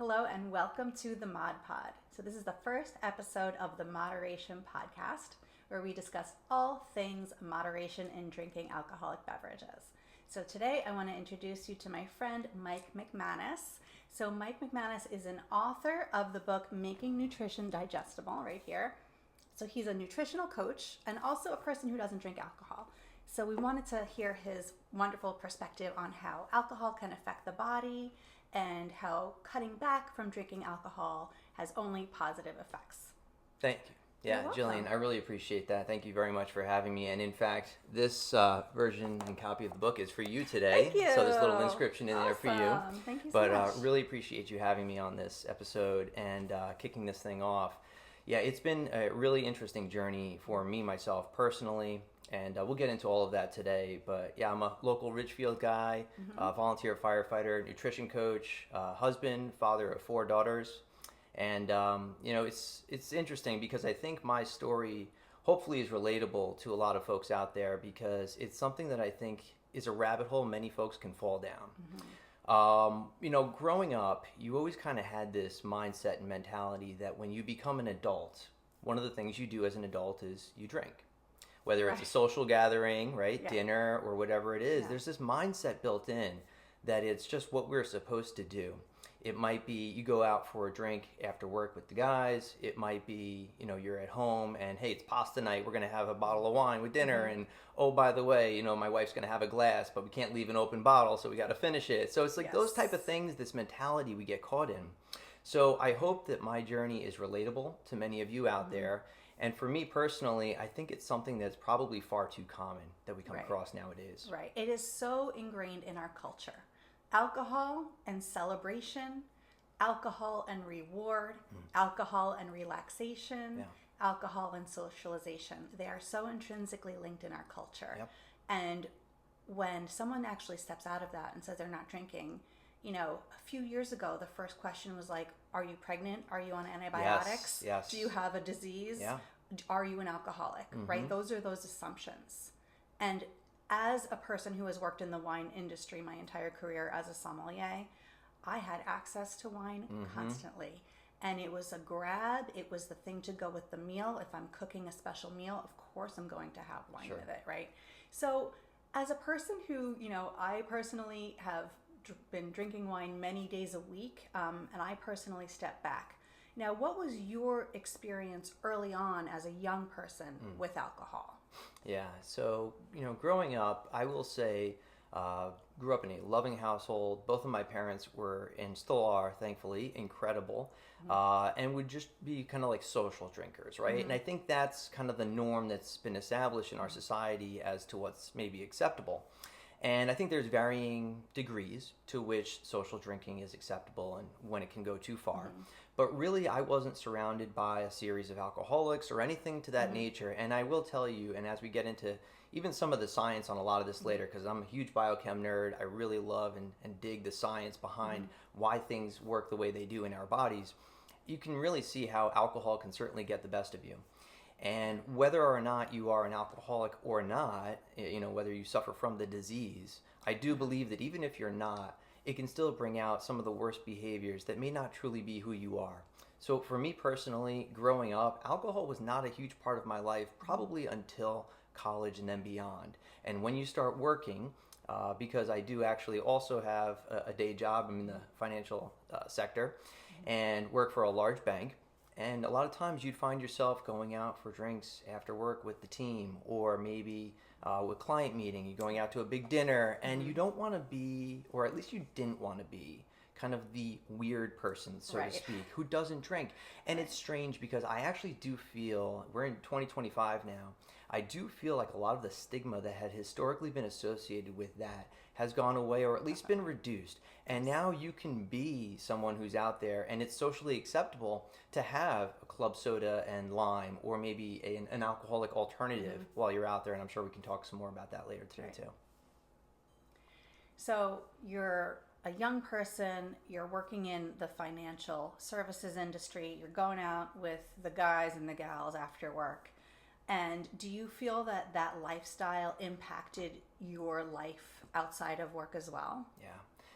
Hello and welcome to the Mod Pod. So this is the first episode of the Moderation Podcast, where we discuss all things moderation in drinking alcoholic beverages. So today I want to introduce you to my friend Mike McManus. So Mike McManus is an author of the book Making Nutrition Digestible, right here. So he's a nutritional coach and also a person who doesn't drink alcohol. So we wanted to hear his wonderful perspective on how alcohol can affect the body and how cutting back from drinking alcohol has only positive effects. Thank you. Yeah, Jillian, I really appreciate that. Thank you very much for having me. And in fact, this version and copy of the book is for you today. Thank you. So there's a little inscription in there for you. Thank you so much. But really appreciate you having me on this episode and kicking this thing off. Yeah, it's been a really interesting journey for me, myself, personally. And we'll get into all of that today. But yeah, I'm a local Ridgefield guy, volunteer firefighter, nutrition coach, husband, father of 4 daughters. And, it's interesting because I think my story hopefully is relatable to a lot of folks out there because it's something that I think is a rabbit hole many folks can fall down. Growing up, you always kind of had this mindset and mentality that when you become an adult, one of the things you do as an adult is you drink. Whether it's a social gathering, dinner, or whatever it is, there's this mindset built in that it's just what we're supposed to do. It might be you go out for a drink after work with the guys. It might be, you're at home and, hey, it's pasta night. We're going to have a bottle of wine with dinner. And, oh, by the way, my wife's going to have a glass, but we can't leave an open bottle, so we got to finish it. So it's like those type of things, this mentality we get caught in. So I hope that my journey is relatable to many of you out there. And for me personally, I think it's something that's probably far too common that we come across nowadays. Right. It is so ingrained in our culture. Alcohol and celebration, alcohol and reward, alcohol and relaxation, alcohol and socialization. They are so intrinsically linked in our culture. Yep. And when someone actually steps out of that and says they're not drinking, a few years ago, the first question was like, are you pregnant? Are you on antibiotics? Yes. Do you have a disease? Yeah. Are you an alcoholic? Right? Those are those assumptions. And as a person who has worked in the wine industry my entire career as a sommelier, I had access to wine constantly. And it was a grab. It was the thing to go with the meal. If I'm cooking a special meal, of course I'm going to have wine with it, right? So as a person who, I personally have been drinking wine many days a week, and I personally stepped back. Now, what was your experience early on as a young person with alcohol? Yeah, so, growing up, I will say, grew up in a loving household. Both of my parents were, and still are, thankfully, incredible, and would just be kind of like social drinkers, right? And I think that's kind of the norm that's been established in our society as to what's maybe acceptable. And I think there's varying degrees to which social drinking is acceptable and when it can go too far. But really, I wasn't surrounded by a series of alcoholics or anything to that nature. And I will tell you, and as we get into even some of the science on a lot of this later, because I'm a huge biochem nerd, I really love and dig the science behind why things work the way they do in our bodies. You can really see how alcohol can certainly get the best of you. And whether or not you are an alcoholic or not, whether you suffer from the disease, I do believe that even if you're not, it can still bring out some of the worst behaviors that may not truly be who you are. So for me personally, growing up, alcohol was not a huge part of my life, probably until college and then beyond. And when you start working, because I do actually also have a day job, I'm in the financial sector, and work for a large bank. And a lot of times you'd find yourself going out for drinks after work with the team, or maybe with client meeting, you're going out to a big dinner, and you don't want to be, or at least you didn't want to be, kind of the weird person, so to speak, who doesn't drink. And it's strange because I actually do feel, we're in 2025 now, I do feel like a lot of the stigma that had historically been associated with that has gone away or at least been reduced. And now you can be someone who's out there and it's socially acceptable to have a club soda and lime or maybe an alcoholic alternative while you're out there. And I'm sure we can talk some more about that later today too. So you're a young person, you're working in the financial services industry, you're going out with the guys and the gals after work. And do you feel that that lifestyle impacted your life outside of work as well? Yeah.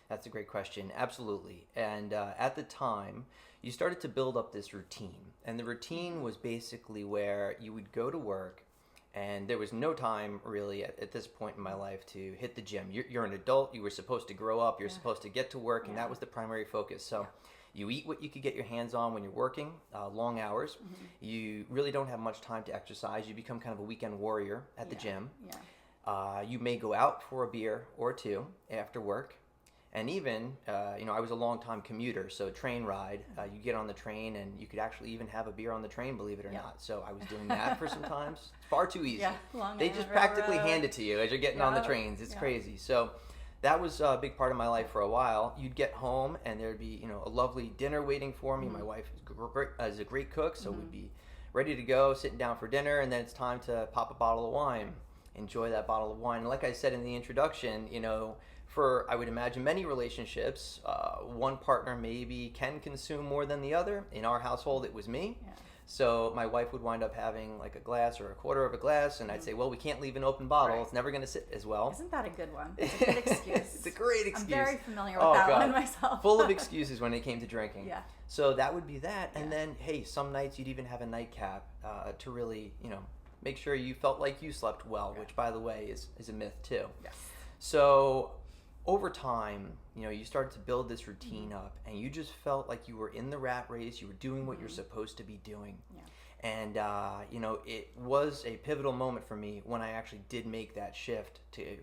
That's a great question. Absolutely. And at the time, you started to build up this routine. And the routine was basically where you would go to work, and there was no time really at this point in my life to hit the gym. You're an adult. You were supposed to grow up. You're supposed to get to work, and that was the primary focus. So you eat what you could get your hands on when you're working, long hours. You really don't have much time to exercise. You become kind of a weekend warrior at the gym. You may go out for a beer or two after work. And even, I was a long-time commuter, so train ride, you get on the train and you could actually even have a beer on the train, believe it or not. So I was doing that for some times. It's far too easy. They just practically hand it to you as you're getting on the trains. It's crazy. So that was a big part of my life for a while. You'd get home and there'd be, a lovely dinner waiting for me. My wife is a great cook, so we'd be ready to go, sitting down for dinner, and then it's time to pop a bottle of wine. Enjoy that bottle of wine. And like I said in the introduction, for, I would imagine, many relationships, one partner maybe can consume more than the other. In our household, it was me. So my wife would wind up having like a glass or a quarter of a glass, and I'd say, well, we can't leave an open bottle. It's never going to sit as well. Isn't that a good one? It's a good excuse. It's a great excuse. I'm very familiar with that one myself. Full of excuses when it came to drinking. Yeah. So that would be that. And then, hey, some nights you'd even have a nightcap to really, make sure you felt like you slept well, which, by the way, is a myth too. Yes. So over time, you started to build this routine up, and you just felt like you were in the rat race. You were doing what you're supposed to be doing. And, it was a pivotal moment for me when I actually did make that shift to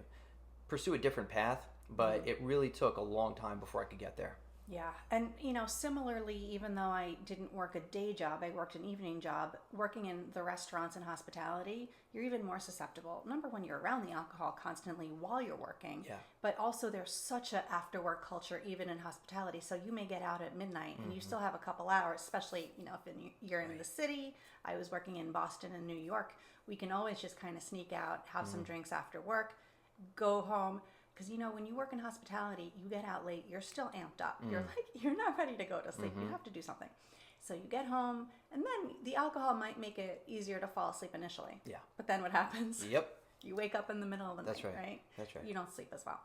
pursue a different path, but it really took a long time before I could get there. Yeah. And, similarly, even though I didn't work a day job, I worked an evening job. Working in the restaurants and hospitality, you're even more susceptible. Number one, you're around the alcohol constantly while you're working. But also there's such a after work culture, even in hospitality. So you may get out at midnight and you still have a couple hours, especially, if you're in the city. I was working in Boston and New York. We can always just kind of sneak out, have some drinks after work, go home. Because, when you work in hospitality, you get out late, you're still amped up. You're not ready to go to sleep. You have to do something. So you get home, and then the alcohol might make it easier to fall asleep initially. But then what happens? You wake up in the middle of the night, right? That's right. You don't sleep as well.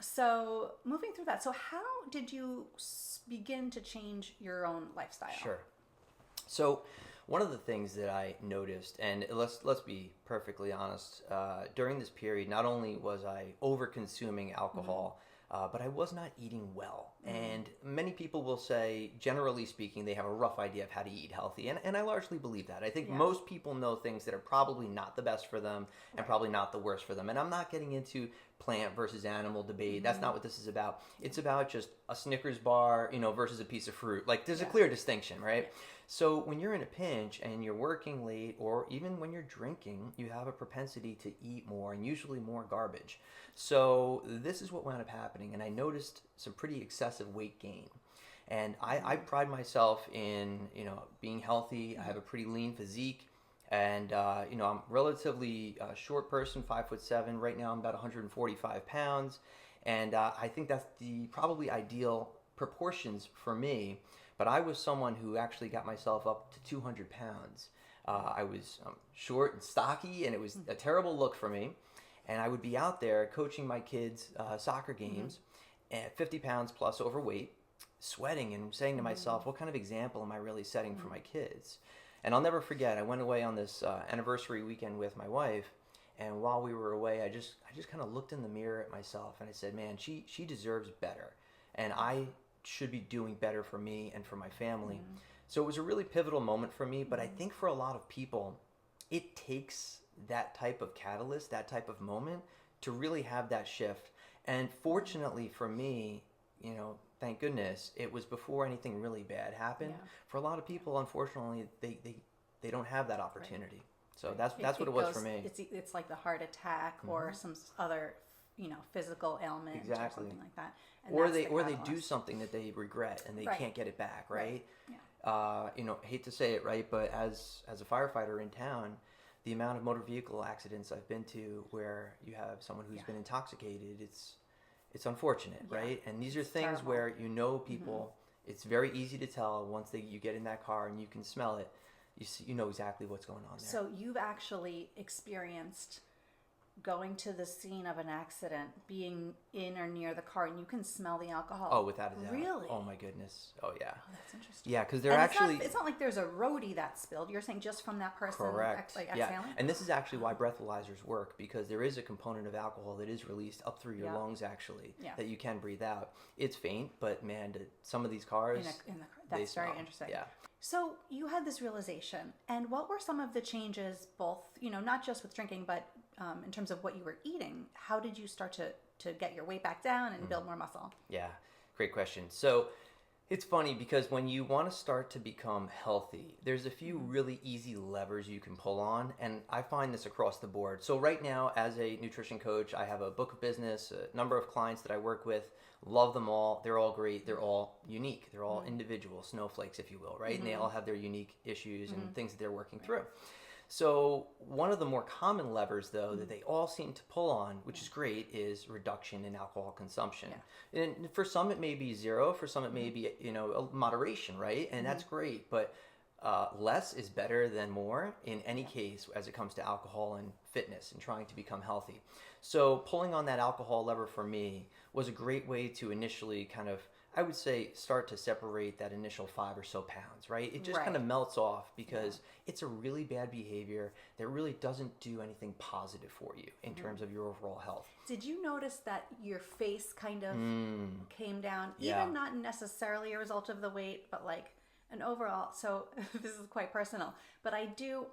So moving through that, so how did you begin to change your own lifestyle? Sure. So one of the things that I noticed, and let's be perfectly honest, during this period, not only was I over-consuming alcohol, but I was not eating well. And many people will say, generally speaking, they have a rough idea of how to eat healthy. And I largely believe that. I think most people know things that are probably not the best for them and probably not the worst for them. And I'm not getting into plant versus animal debate. That's not what this is about. It's about just a Snickers bar, versus a piece of fruit. Like, there's a clear distinction, right? So when you're in a pinch and you're working late, or even when you're drinking, you have a propensity to eat more, and usually more garbage. So this is what wound up happening, and I noticed some pretty excessive weight gain. And I pride myself in, being healthy. I have a pretty lean physique, and, I'm relatively short person, 5'7". Right now I'm about 145 pounds, and I think that's the probably ideal proportions for me. But I was someone who actually got myself up to 200 pounds. I was short and stocky, and it was a terrible look for me. And I would be out there coaching my kids' soccer games at 50 pounds plus overweight, sweating and saying to myself, what kind of example am I really setting for my kids? And I'll never forget, I went away on this anniversary weekend with my wife. And while we were away, I just kind of looked in the mirror at myself, and I said, man, she deserves better. And I should be doing better for me and for my family. So it was a really pivotal moment for me, but I think for a lot of people, it takes that type of catalyst, that type of moment to really have that shift. And fortunately for me, thank goodness, it was before anything really bad happened. For a lot of people, unfortunately, they don't have that opportunity. So that's what it was for me. It's like the heart attack or some other physical ailment or something like that. And or they do something that they regret and they can't get it back, right? Hate to say it, right, but as a firefighter in town, the amount of motor vehicle accidents I've been to where you have someone who's been intoxicated, it's unfortunate, right? And these are things terrible. Where people, it's very easy to tell once you get in that car and you can smell it, you know exactly what's going on there. So you've actually experienced going to the scene of an accident, being in or near the car, and you can smell the alcohol. Oh, without a doubt. Really? Oh my goodness. Oh yeah. Oh, that's interesting. Yeah, because they're And actually. it's not like there's a roadie that spilled. You're saying just from that person, Correct. like Yeah, exhaling? and this is actually why breathalyzers work, because there is a component of alcohol that is released up through your lungs actually that you can breathe out. It's faint, but man, some of these cars, that's very interesting. Yeah. So you had this realization, and what were some of the changes, both, not just with drinking, but in terms of what you were eating? How did you start to get your weight back down and build more muscle? Yeah, great question. So it's funny because when you want to start to become healthy, there's a few really easy levers you can pull on, and I find this across the board. So right now, as a nutrition coach, I have a book of business, a number of clients that I work with. Love them all. They're all great. They're all unique. They're all individual snowflakes, if you will, right? And they all have their unique issues and things that they're working through. So one of the more common levers, though, that they all seem to pull on, which is great, is reduction in alcohol consumption. Yeah. And for some, it may be zero. For some, it may be, a moderation, right? And that's great. But less is better than more in any case as it comes to alcohol and fitness and trying to become healthy. So pulling on that alcohol lever for me was a great way to initially kind of, I would say, start to separate that initial 5 or so pounds, right? It just kind of melts off because it's a really bad behavior that really doesn't do anything positive for you in terms of your overall health. Did you notice that your face kind of came down, even not necessarily a result of the weight, but like an overall, so this is quite personal, but I do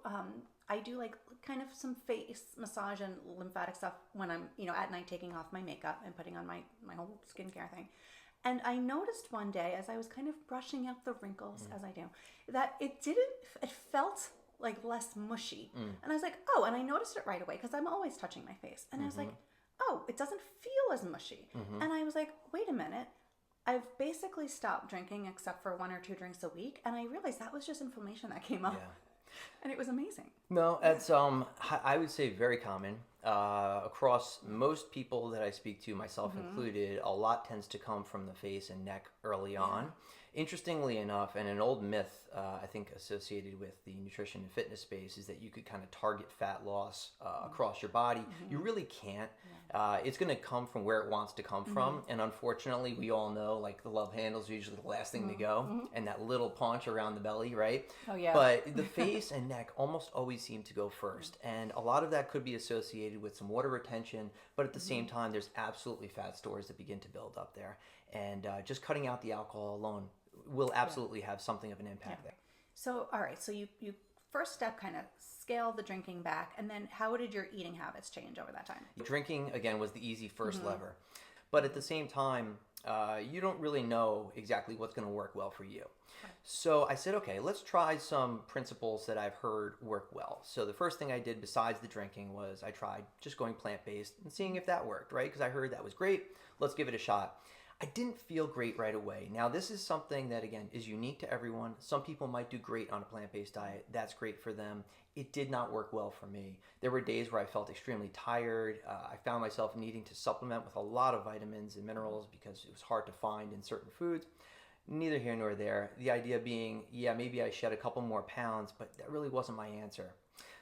like kind of some face massage and lymphatic stuff when I'm, at night taking off my makeup and putting on my whole skincare thing. And I noticed one day as I was kind of brushing out the wrinkles, as I do, that it felt like less mushy. And I was like, oh, and I noticed it right away because I'm always touching my face. And I was like, oh, it doesn't feel as mushy. And I was like, wait a minute. I've basically stopped drinking except for 1 or 2 drinks a week. And I realized that was just inflammation that came up. Yeah. And it was amazing. No, it's I would say very common across most people that I speak to, myself included. A lot tends to come from the face and neck early on. Interestingly enough, and an old myth I think associated with the nutrition and fitness space is that you could kind of target fat loss across your body. You really can't. It's going to come from where it wants to come from, and unfortunately, we all know like the love handles are usually the last thing to go, and that little paunch around the belly, right? Oh yeah. But the face and neck almost always seem to go first, and a lot of that could be associated with some water retention, but at the same time, there's absolutely fat stores that begin to build up there, and just cutting out the alcohol alone will absolutely have something of an impact there. So, all right. So you first step kind of scale the drinking back, and then how did your eating habits change over that time? Drinking, again, was the easy first lever. But at the same time, you don't really know exactly what's going to work well for you. Right. So I said, okay, let's try some principles that I've heard work well. So the first thing I did besides the drinking was I tried just going plant-based and seeing if that worked, right? Because I heard that was great. Let's give it a shot. I didn't feel great right away. Now, this is something that, again, is unique to everyone. Some people might do great on a plant-based diet. That's great for them. It did not work well for me. There were days where I felt extremely tired. I found myself needing to supplement with a lot of vitamins and minerals because it was hard to find in certain foods. Neither here nor there. The idea being, yeah, maybe I shed a couple more pounds, but that really wasn't my answer.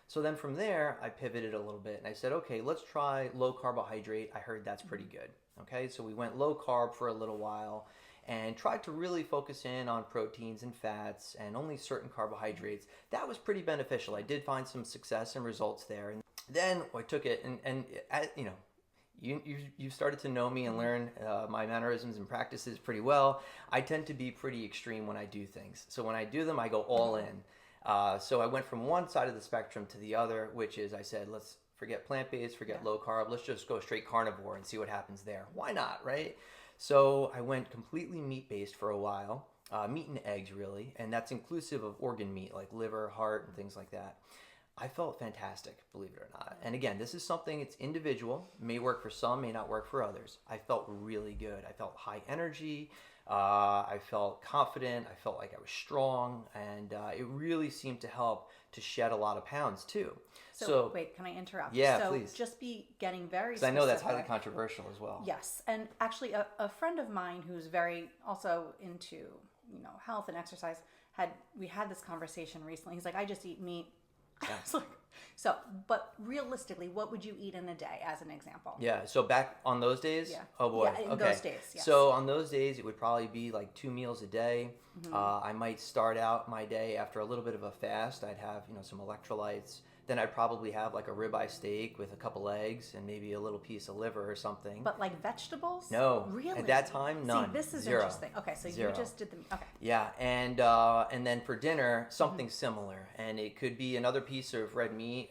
So then from there, I pivoted a little bit and I said, okay, let's try low carbohydrate. I heard that's pretty good. Okay, so we went low carb for a little while and tried to really focus in on proteins and fats and only certain carbohydrates. That was pretty beneficial. I did find some success and results there. And then I took it and you've started to know me and learn my mannerisms and practices pretty well. I tend to be pretty extreme when I do things. So when I do them, I go all in. So I went from one side of the spectrum to the other, which is I said, let's forget plant-based, forget low carb. Let's just go straight carnivore and see what happens there. Why not, right? So I went completely meat-based for a while, meat and eggs really, and that's inclusive of organ meat like liver, heart, and things like that. I felt fantastic, believe it or not. And again, this is something, it's individual, may work for some, may not work for others. I felt really good. I felt high energy. I felt confident. I felt like I was strong, and it really seemed to help to shed a lot of pounds too. So wait, can I interrupt? Yeah, so please. Just be getting very specific. Because I know that's highly controversial as well. Yes, and actually a friend of mine who's very also into health and exercise we had this conversation recently. He's like, I just eat meat. Yeah. But realistically, what would you eat in a day as an example? Yeah. So back on those days, Yeah. oh boy. Yeah, in Okay. those days, yes. So on those days, it would probably be like 2 meals a day. Mm-hmm. I might start out my day after a little bit of a fast. I'd have, some electrolytes. Then I'd probably have like a ribeye steak with a couple eggs and maybe a little piece of liver or something. But like vegetables? No. Really? At that time, none. See, this is Zero. interesting. Okay, so Zero. you just did the... Okay. Yeah, and then for dinner, something similar. And it could be another piece of red meat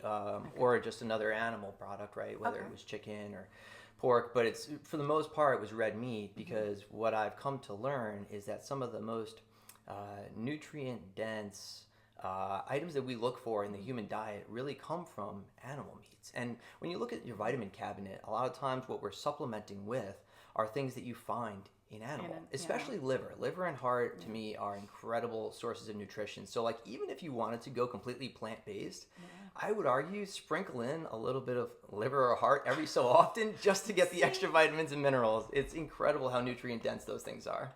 or just another animal product, right? Whether it was chicken or pork. But it's for the most part, it was red meat because what I've come to learn is that some of the most nutrient-dense items that we look for in the human diet really come from animal meats. And when you look at your vitamin cabinet, a lot of times what we're supplementing with are things that you find in animal, especially liver. Liver and heart, to me, are incredible sources of nutrition. So, like, even if you wanted to go completely plant-based, I would argue sprinkle in a little bit of liver or heart every so often just to get the extra vitamins and minerals. It's incredible how nutrient-dense those things are.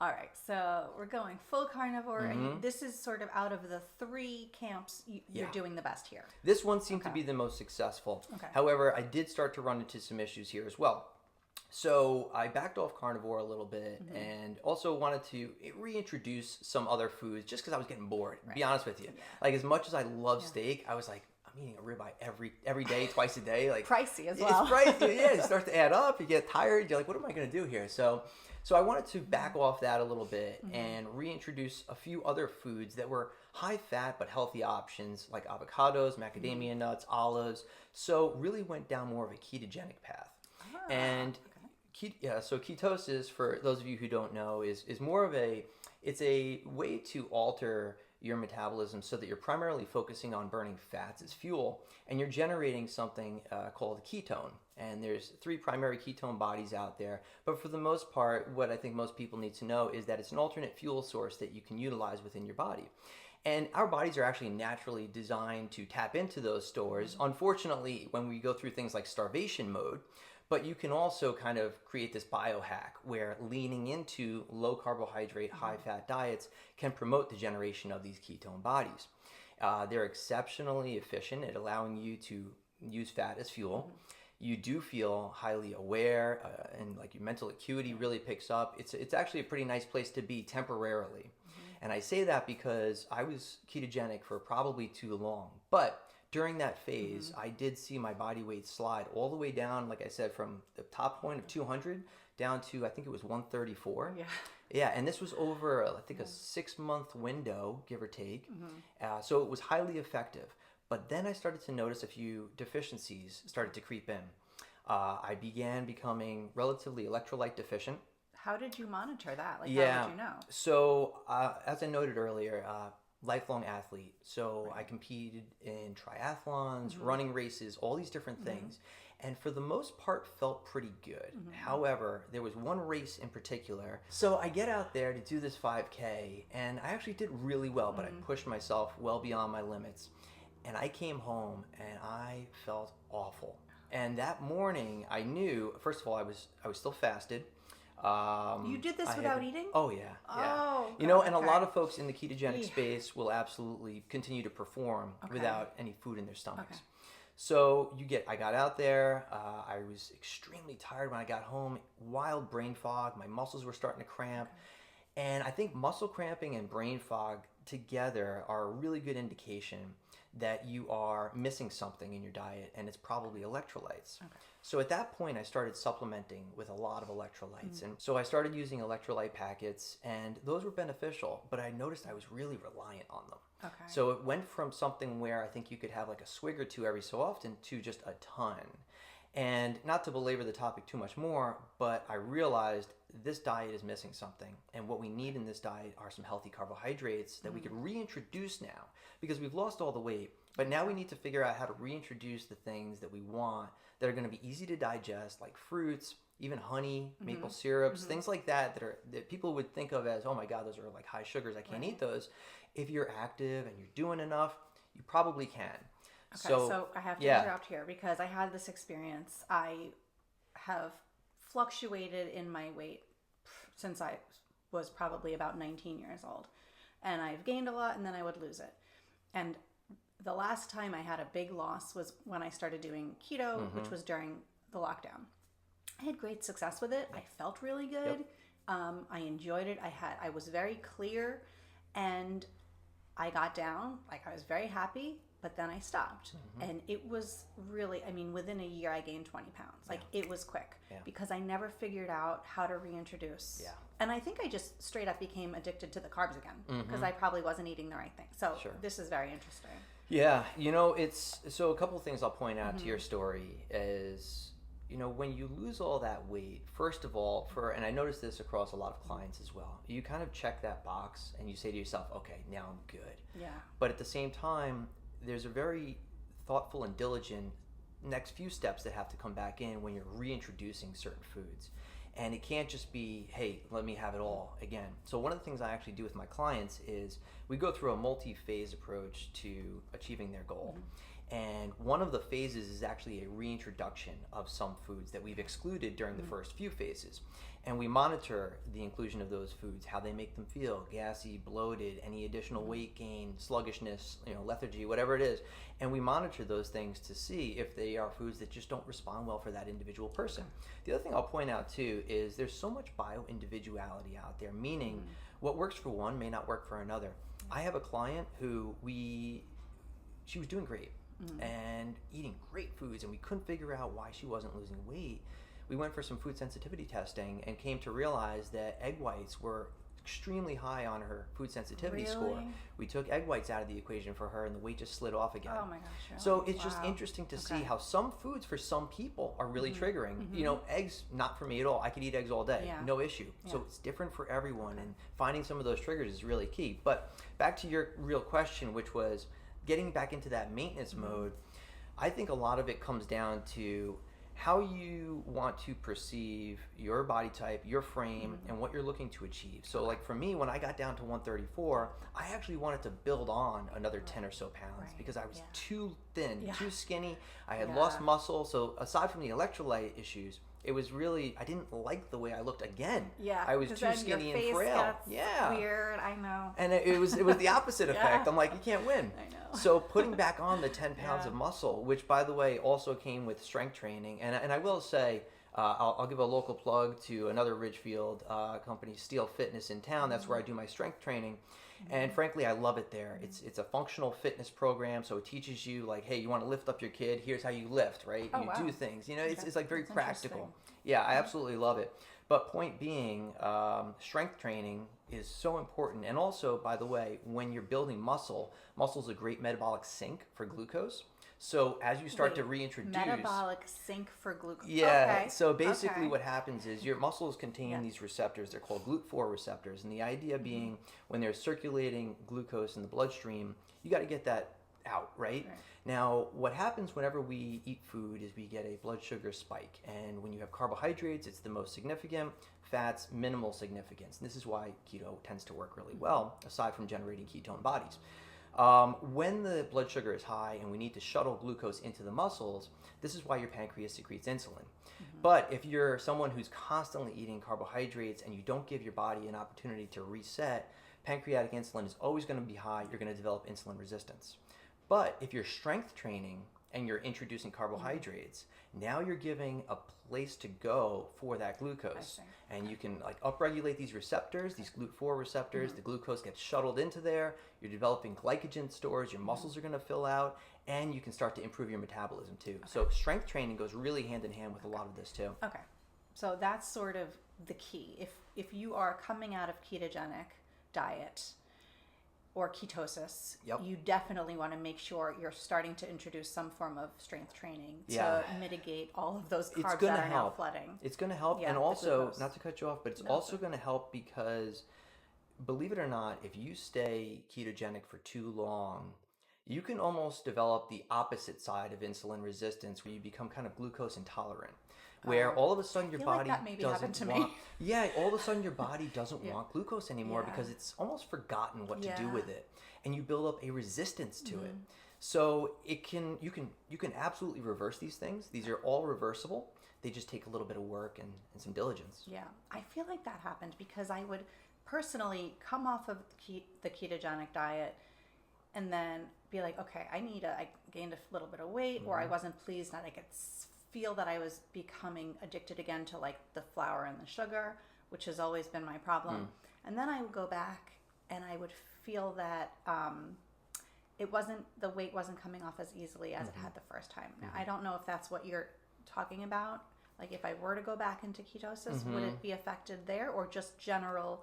All right, so we're going full carnivore, and this is sort of out of the 3 camps, you're doing the best here. This one seemed to be the most successful. Okay. However, I did start to run into some issues here as well. So I backed off carnivore a little bit and also wanted to reintroduce some other foods just because I was getting bored, to be honest with you. Yeah. Like, as much as I love steak, I was like, I'm eating a ribeye every day, twice a day. Like, pricey as well. It's pricey, yeah. It starts to add up. You get tired. You're like, what am I going to do here? So I wanted to back off that a little bit and reintroduce a few other foods that were high fat but healthy options like avocados, macadamia nuts, olives. So really went down more of a ketogenic path. And so ketosis, for those of you who don't know, is more of it's a way to alter your metabolism so that you're primarily focusing on burning fats as fuel, and you're generating something called ketone. And there's 3 primary ketone bodies out there, but for the most part, what I think most people need to know is that it's an alternate fuel source that you can utilize within your body. And our bodies are actually naturally designed to tap into those stores. Unfortunately, when we go through things like starvation mode, but you can also kind of create this biohack where leaning into low carbohydrate, high fat diets can promote the generation of these ketone bodies. They're exceptionally efficient at allowing you to use fat as fuel. You do feel highly aware and like your mental acuity really picks up. It's actually a pretty nice place to be temporarily. And I say that because I was ketogenic for probably too long. But during that phase, I did see my body weight slide all the way down, like I said, from the top point of 200 down to, I think it was 134. Yeah. Yeah, and this was over, I think, a 6-month window, give or take. So it was highly effective. But then I started to notice a few deficiencies started to creep in. I began becoming relatively electrolyte deficient. How did you monitor that? Like, how did you know? So as I noted earlier, lifelong athlete. So I competed in triathlons, running races, all these different things. And for the most part, felt pretty good. However, there was one race in particular. So I get out there to do this 5K, and I actually did really well, but I pushed myself well beyond my limits. And I came home, and I felt awful. And that morning, I knew, first of all, I was still fasted. You did this without eating? Oh, yeah. Oh, and a lot of folks in the ketogenic space will absolutely continue to perform without any food in their stomachs. So I got out there. I was extremely tired when I got home, wild brain fog. My muscles were starting to cramp. And I think muscle cramping and brain fog together are a really good indication that you are missing something in your diet, and it's probably electrolytes. So at that point, I started supplementing with a lot of electrolytes. And so I started using electrolyte packets, and those were beneficial, but I noticed I was really reliant on them. So it went from something where I think you could have like a swig or 2 every so often to just a ton. And not to belabor the topic too much more, but I realized this diet is missing something. And what we need in this diet are some healthy carbohydrates that we could reintroduce now, because we've lost all the weight. But now we need to figure out how to reintroduce the things that we want that are going to be easy to digest, like fruits, even honey, maple syrups, things like that that people would think of as, oh my God, those are like high sugars, I can't eat those. If you're active and you're doing enough, you probably can. Okay, so I have to interrupt here because I had this experience. I have fluctuated in my weight since I was probably about 19 years old. And I've gained a lot and then I would lose it. And the last time I had a big loss was when I started doing keto, which was during the lockdown. I had great success with it. I felt really good. I enjoyed it. I was very clear, and I got down. Like, I was very happy, but then I stopped. And it was really, I mean, within a year I gained 20 pounds. Like, it was quick because I never figured out how to reintroduce. And I think I just straight up became addicted to the carbs again because I probably wasn't eating the right thing. So this is very interesting. Yeah, you know, it's, so a couple of things I'll point out to your story is, you know, when you lose all that weight, first of all, and I notice this across a lot of clients as well, you kind of check that box and you say to yourself, okay, now I'm good. Yeah. But at the same time, there's a very thoughtful and diligent next few steps that have to come back in when you're reintroducing certain foods. And it can't just be, hey, let me have it all again. So one of the things I actually do with my clients is we go through a multi-phase approach to achieving their goal. And one of the phases is actually a reintroduction of some foods that we've excluded during the first few phases. And we monitor the inclusion of those foods, how they make them feel, gassy, bloated, any additional weight gain, sluggishness, you know, lethargy, whatever it is. And we monitor those things to see if they are foods that just don't respond well for that individual person. The other thing I'll point out too is there's so much bio-individuality out there, meaning what works for one may not work for another. I have a client who she was doing great and eating great foods, and we couldn't figure out why she wasn't losing weight. We went for some food sensitivity testing and came to realize that egg whites were extremely high on her food sensitivity score. We took egg whites out of the equation for her, and the weight just slid off again. Oh my gosh. Really? So it's just interesting to see how some foods for some people are really triggering. You know, eggs, not for me at all. I could eat eggs all day, no issue. So it's different for everyone, and finding some of those triggers is really key. But back to your real question, which was getting back into that maintenance mode, I think a lot of it comes down to how you want to perceive your body type, your frame, and what you're looking to achieve. So like for me, when I got down to 134, I actually wanted to build on another 10 or so pounds because I was too thin, too skinny. I had lost muscle. So aside from the electrolyte issues, it was really, I didn't like the way I looked again. I was too skinny and frail. Weird, I know. And it was the opposite effect. I'm like, you can't win. I know. So putting back on the 10 pounds of muscle, which by the way also came with strength training, and I will say, I'll give a local plug to another Ridgefield company, Steel Fitness in town. That's where I do my strength training. And frankly, I love it there. It's a functional fitness program, so it teaches you like, hey, you want to lift up your kid, here's how you lift, right? You do things. You know, it's like very practical. Yeah, I absolutely love it. But point being, strength training is so important. And also, by the way, when you're building muscle is a great metabolic sink for glucose. So as you start to reintroduce... Metabolic sink for glucose. Yeah, so basically what happens is your muscles contain these receptors. They're called GLUT4 receptors. And the idea being when they're circulating glucose in the bloodstream, you got to get that out, right? Now, what happens whenever we eat food is we get a blood sugar spike. And when you have carbohydrates, it's the most significant. Fats, minimal significance. And this is why keto tends to work really well, aside from generating ketone bodies. When the blood sugar is high and we need to shuttle glucose into the muscles, this is why your pancreas secretes insulin. But if you're someone who's constantly eating carbohydrates and you don't give your body an opportunity to reset, pancreatic insulin is always going to be high. You're going to develop insulin resistance. But if you're strength training and you're introducing carbohydrates, now you're giving a place to go for that glucose. And you can like upregulate these receptors, these GLUT4 receptors, the glucose gets shuttled into there, you're developing glycogen stores, your muscles are going to fill out, and you can start to improve your metabolism too. So strength training goes really hand in hand with a lot of this too. Okay. So that's sort of the key. If you are coming out of ketogenic diet or ketosis, you definitely want to make sure you're starting to introduce some form of strength training to mitigate all of those carbs that are now flooding. It's going to help. And also, not to cut you off, but it's also going to help because, believe it or not, if you stay ketogenic for too long, you can almost develop the opposite side of insulin resistance where you become kind of glucose intolerant. Where all of a sudden your body doesn't want, all of a sudden your body doesn't want glucose anymore because it's almost forgotten what to do with it, and you build up a resistance to it. So you can absolutely reverse these things. These are all reversible. They just take a little bit of work and some diligence. Yeah, I feel like that happened because I would personally come off of the ketogenic diet and then be like, okay, I gained a little bit of weight, or I wasn't pleased that I could feel that I was becoming addicted again to like the flour and the sugar, which has always been my problem. And then I would go back and I would feel that the weight wasn't coming off as easily as it had the first time. Now, I don't know if that's what you're talking about. Like if I were to go back into ketosis, would it be affected there, or just general,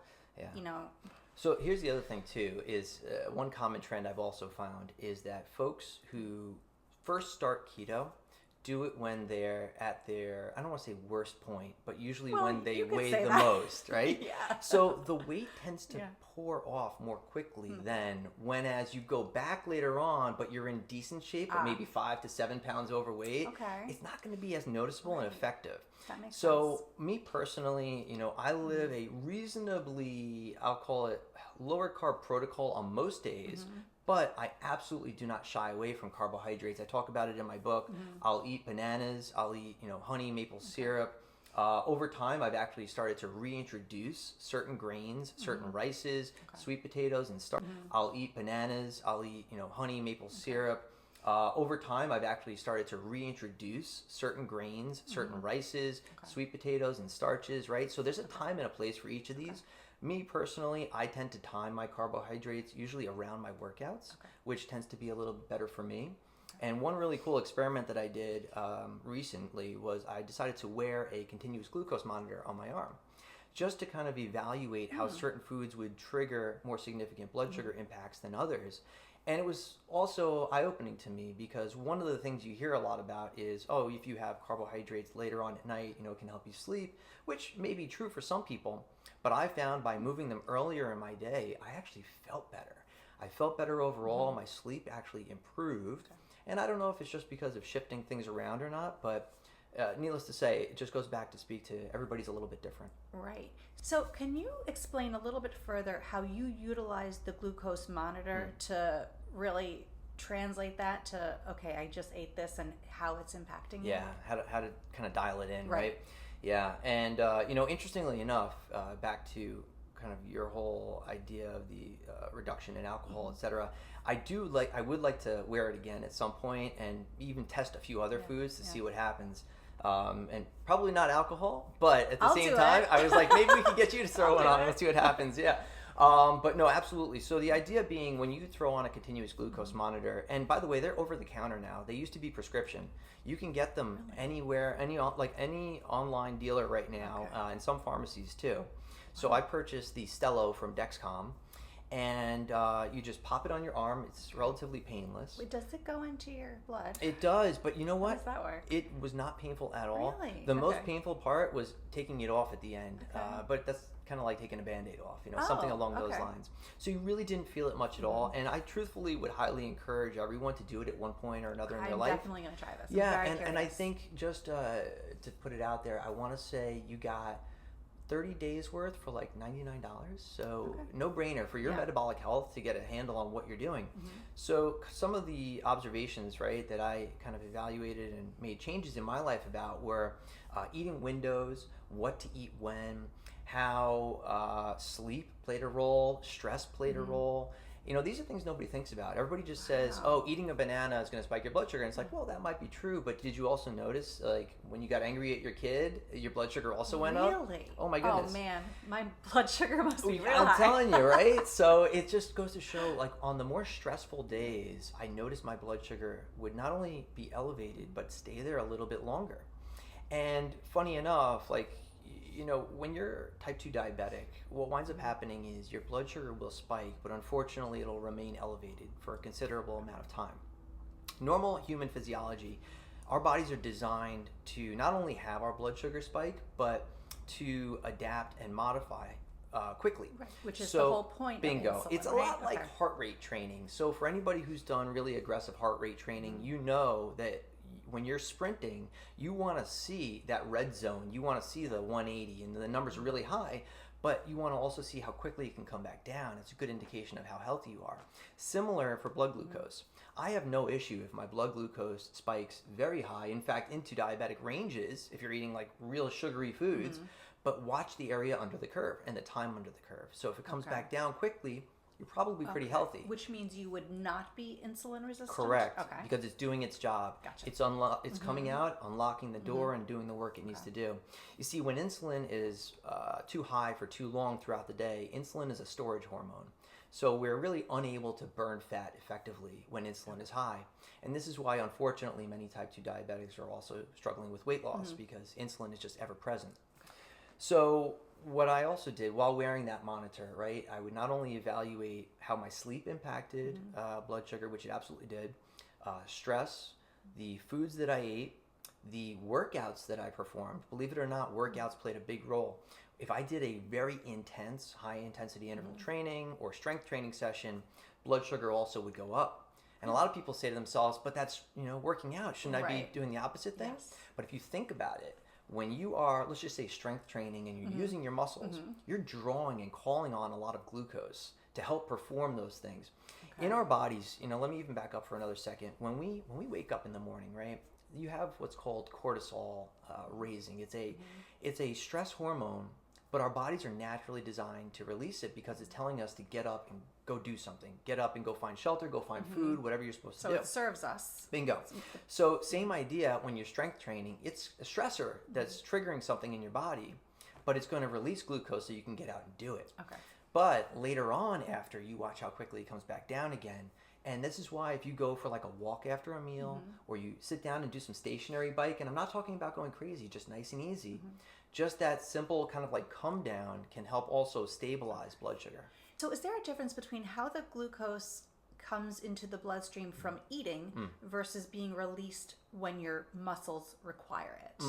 So here's the other thing too, is one common trend I've also found is that folks who first start keto do it when they're at their, I don't want to say worst point, but usually when they weigh the most, right? Yeah. So the weight tends to pour off more quickly than when as you go back later on, but you're in decent shape, but maybe 5 to 7 pounds overweight, it's not going to be as noticeable and effective. That makes So sense. me personally, I live a reasonably, I'll call it lower carb protocol on most days, but I absolutely do not shy away from carbohydrates. I talk about it in my book. I'll eat bananas. I'll eat, honey, maple syrup. Over time, I've actually started to reintroduce certain grains, certain rices, sweet potatoes, and starch. I'll eat bananas. I'll eat, honey, maple syrup. Over time, I've actually started to reintroduce certain grains, certain rices, sweet potatoes, and starches, right? So there's a time and a place for each of these. Me personally, I tend to time my carbohydrates usually around my workouts, which tends to be a little better for me. And one really cool experiment that I did recently was I decided to wear a continuous glucose monitor on my arm, just to kind of evaluate how certain foods would trigger more significant blood sugar impacts than others. And it was also eye-opening to me because one of the things you hear a lot about is, if you have carbohydrates later on at night, it can help you sleep, which may be true for some people. But I found by moving them earlier in my day, I actually felt better. I felt better overall. My sleep actually improved. And I don't know if it's just because of shifting things around or not, but needless to say, it just goes back to speak to everybody's a little bit different. Right. So can you explain a little bit further how you utilize the glucose monitor to really translate that to, okay, I just ate this and how it's impacting you? Yeah, how to kind of dial it in, right? Yeah, and interestingly enough, back to kind of your whole idea of the reduction in alcohol, etc. I would like to wear it again at some point and even test a few other foods to see what happens. And probably not alcohol, but at the same time, I was like, maybe we can get you to throw one on and see what happens. Yeah. But no, absolutely. So the idea being when you throw on a continuous glucose monitor, and by the way, they're over the counter now. They used to be prescription. You can get them anywhere, any online dealer right now, and some pharmacies too. So I purchased the Stello from Dexcom, and you just pop it on your arm. It's relatively painless. Wait, does it go into your blood? It does, but you know what? How does that work? It was not painful at all. Really? The most painful part was taking it off at the end, but that's kind of like taking a Band-Aid off, something along those lines. So you really didn't feel it much at all, and I truthfully would highly encourage everyone to do it at one point or another in their life. I'm definitely going to try this. Yeah, and I think just to put it out there, I want to say you got 30 days worth for like $99. So no brainer for your metabolic health to get a handle on what you're doing. So some of the observations, right, that I kind of evaluated and made changes in my life about were eating windows, what to eat when, how sleep played a role, stress played a role. These are things nobody thinks about. Everybody just says, eating a banana is going to spike your blood sugar. And it's like, well, that might be true. But did you also notice, like, when you got angry at your kid, your blood sugar also went up? Really? Oh, my goodness. Oh, man. My blood sugar must be real high. I'm telling you, right? So it just goes to show, like, on the more stressful days, I noticed my blood sugar would not only be elevated, but stay there a little bit longer. And funny enough, like, when you're type 2 diabetic, what winds up happening is your blood sugar will spike, but unfortunately it'll remain elevated for a considerable amount of time. Normal human physiology, our bodies are designed to not only have our blood sugar spike, but to adapt and modify quickly. Right, which is the whole point. Bingo. Insulin, it's a lot like heart rate training. So for anybody who's done really aggressive heart rate training, you know that when you're sprinting, you want to see that red zone. You want to see the 180 and the numbers are really high, but you want to also see how quickly it can come back down. It's a good indication of how healthy you are. Similar for blood glucose. I have no issue if my blood glucose spikes very high, in fact, into diabetic ranges if you're eating like real sugary foods, but watch the area under the curve and the time under the curve. So if it comes back down quickly, you're probably pretty healthy. Which means you would not be insulin resistant? Correct. Okay. Because it's doing its job. Gotcha. It's coming out, unlocking the door, and doing the work it needs to do. You see, when insulin is too high for too long throughout the day, insulin is a storage hormone. So we're really unable to burn fat effectively when insulin is high. And this is why, unfortunately, many type 2 diabetics are also struggling with weight loss because insulin is just ever present. So what I also did while wearing that monitor, right, I would not only evaluate how my sleep impacted blood sugar, which it absolutely did, stress, the foods that I ate, the workouts that I performed. Believe it or not, workouts played a big role. If I did a very intense, high-intensity interval training or strength training session, blood sugar also would go up. And a lot of people say to themselves, but that's, working out. Shouldn't I be doing the opposite thing? Yes. But if you think about it, when you are, let's just say, strength training and you're using your muscles, you're drawing and calling on a lot of glucose to help perform those things. Okay. In our bodies, let me even back up for another second. When we wake up in the morning, right, you have what's called cortisol raising. It's a stress hormone, but our bodies are naturally designed to release it because it's telling us to get up and go do something. Get up and go find shelter, go find food, whatever you're supposed to do. So it serves us. Bingo. So same idea when you're strength training. It's a stressor that's triggering something in your body, but it's going to release glucose so you can get out and do it. Okay. But later on, after, you watch how quickly it comes back down again. And this is why if you go for like a walk after a meal or you sit down and do some stationary bike, and I'm not talking about going crazy, just nice and easy, just that simple kind of like come down can help also stabilize blood sugar. So is there a difference between how the glucose comes into the bloodstream from eating versus being released when your muscles require it?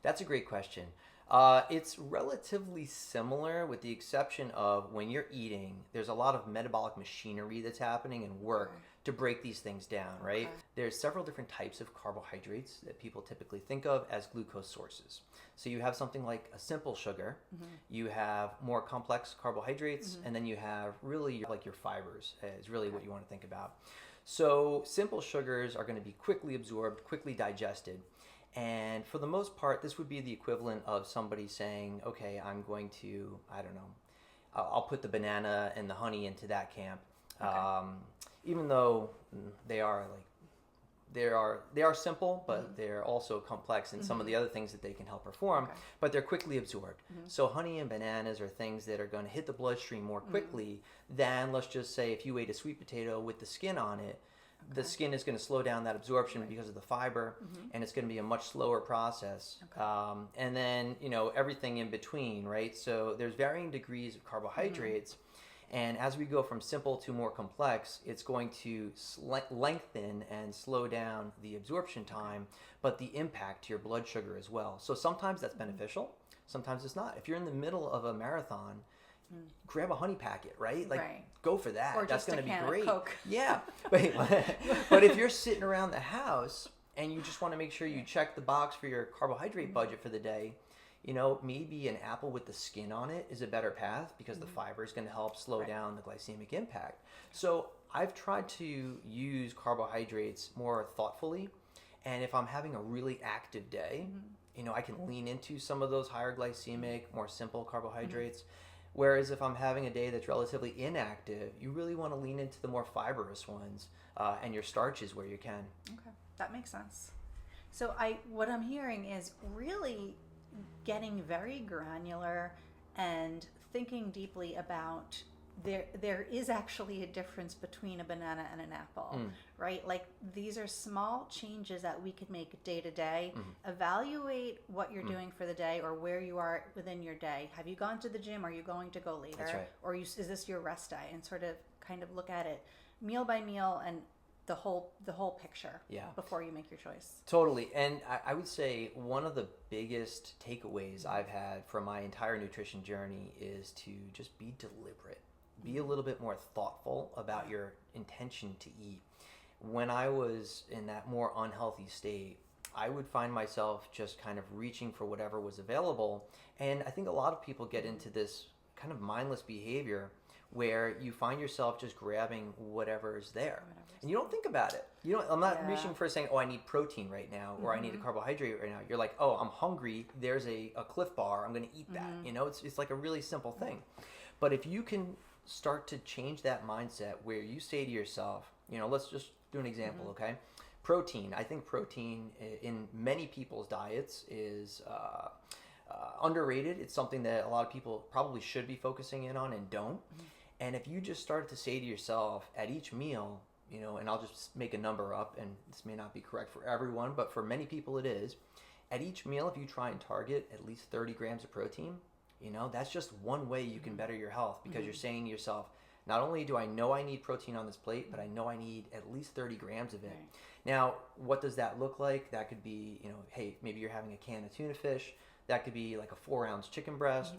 That's a great question. It's relatively similar with the exception of when you're eating, there's a lot of metabolic machinery that's happening and work to break these things down, right? Okay. There's several different types of carbohydrates that people typically think of as glucose sources. So you have something like a simple sugar, you have more complex carbohydrates, and then you have really like your fibers is really what you want to think about. So simple sugars are going to be quickly absorbed, quickly digested. And for the most part, this would be the equivalent of somebody saying, okay, I'm going to, I don't know, I'll put the banana and the honey into that camp. Okay. Even though they are simple, but they're also complex in some of the other things that they can help perform, but they're quickly absorbed. So honey and bananas are things that are going to hit the bloodstream more quickly than, let's just say, if you ate a sweet potato with the skin on it, the skin is going to slow down that absorption because of the fiber, and it's going to be a much slower process. And then, everything in between, right? So there's varying degrees of carbohydrates, and as we go from simple to more complex, it's going to lengthen and slow down the absorption time, but the impact to your blood sugar as well. So sometimes that's beneficial, sometimes it's not. If you're in the middle of a marathon, grab a honey packet, right? Go for that. Or that's going to be great. Coke. Yeah. But if you're sitting around the house and you just want to make sure you check the box for your carbohydrate budget for the day, maybe an apple with the skin on it is a better path because the fiber is going to help slow down the glycemic impact. So I've tried to use carbohydrates more thoughtfully. And if I'm having a really active day, I can lean into some of those higher glycemic, more simple carbohydrates. Whereas if I'm having a day that's relatively inactive, you really want to lean into the more fibrous ones and your starches where you can. Okay, that makes sense. So what I'm hearing is really getting very granular and thinking deeply about there is actually a difference between a banana and an apple, right? Like these are small changes that we could make day to day. Evaluate what you're doing for the day or where you are within your day. Have you gone to the gym? Are you going to go later? That's right. Or is this your rest day? And sort of kind of look at it meal by meal and the whole picture before you make your choice. Totally. And I would say one of the biggest takeaways I've had from my entire nutrition journey is to just be deliberate. Be a little bit more thoughtful about your intention to eat. When I was in that more unhealthy state, I would find myself just kind of reaching for whatever was available. And I think a lot of people get into this kind of mindless behavior where you find yourself just grabbing whatever is there. And you don't think about it. I'm not reaching for saying, oh, I need protein right now, or I need a carbohydrate right now. You're like, oh, I'm hungry. There's a Cliff Bar. I'm going to eat that. It's like a really simple thing. But if you can start to change that mindset where you say to yourself, let's just do an example, okay? Protein. I think protein in many people's diets is underrated. It's something that a lot of people probably should be focusing in on and don't. And if you just started to say to yourself at each meal, and I'll just make a number up, and this may not be correct for everyone, but for many people it is, at each meal, if you try and target at least 30 grams of protein, that's just one way you can better your health, because you're saying to yourself, not only do I know I need protein on this plate, but I know I need at least 30 grams of it. Right. Now, what does that look like? That could be, hey, maybe you're having a can of tuna fish. That could be like a 4-ounce chicken breast.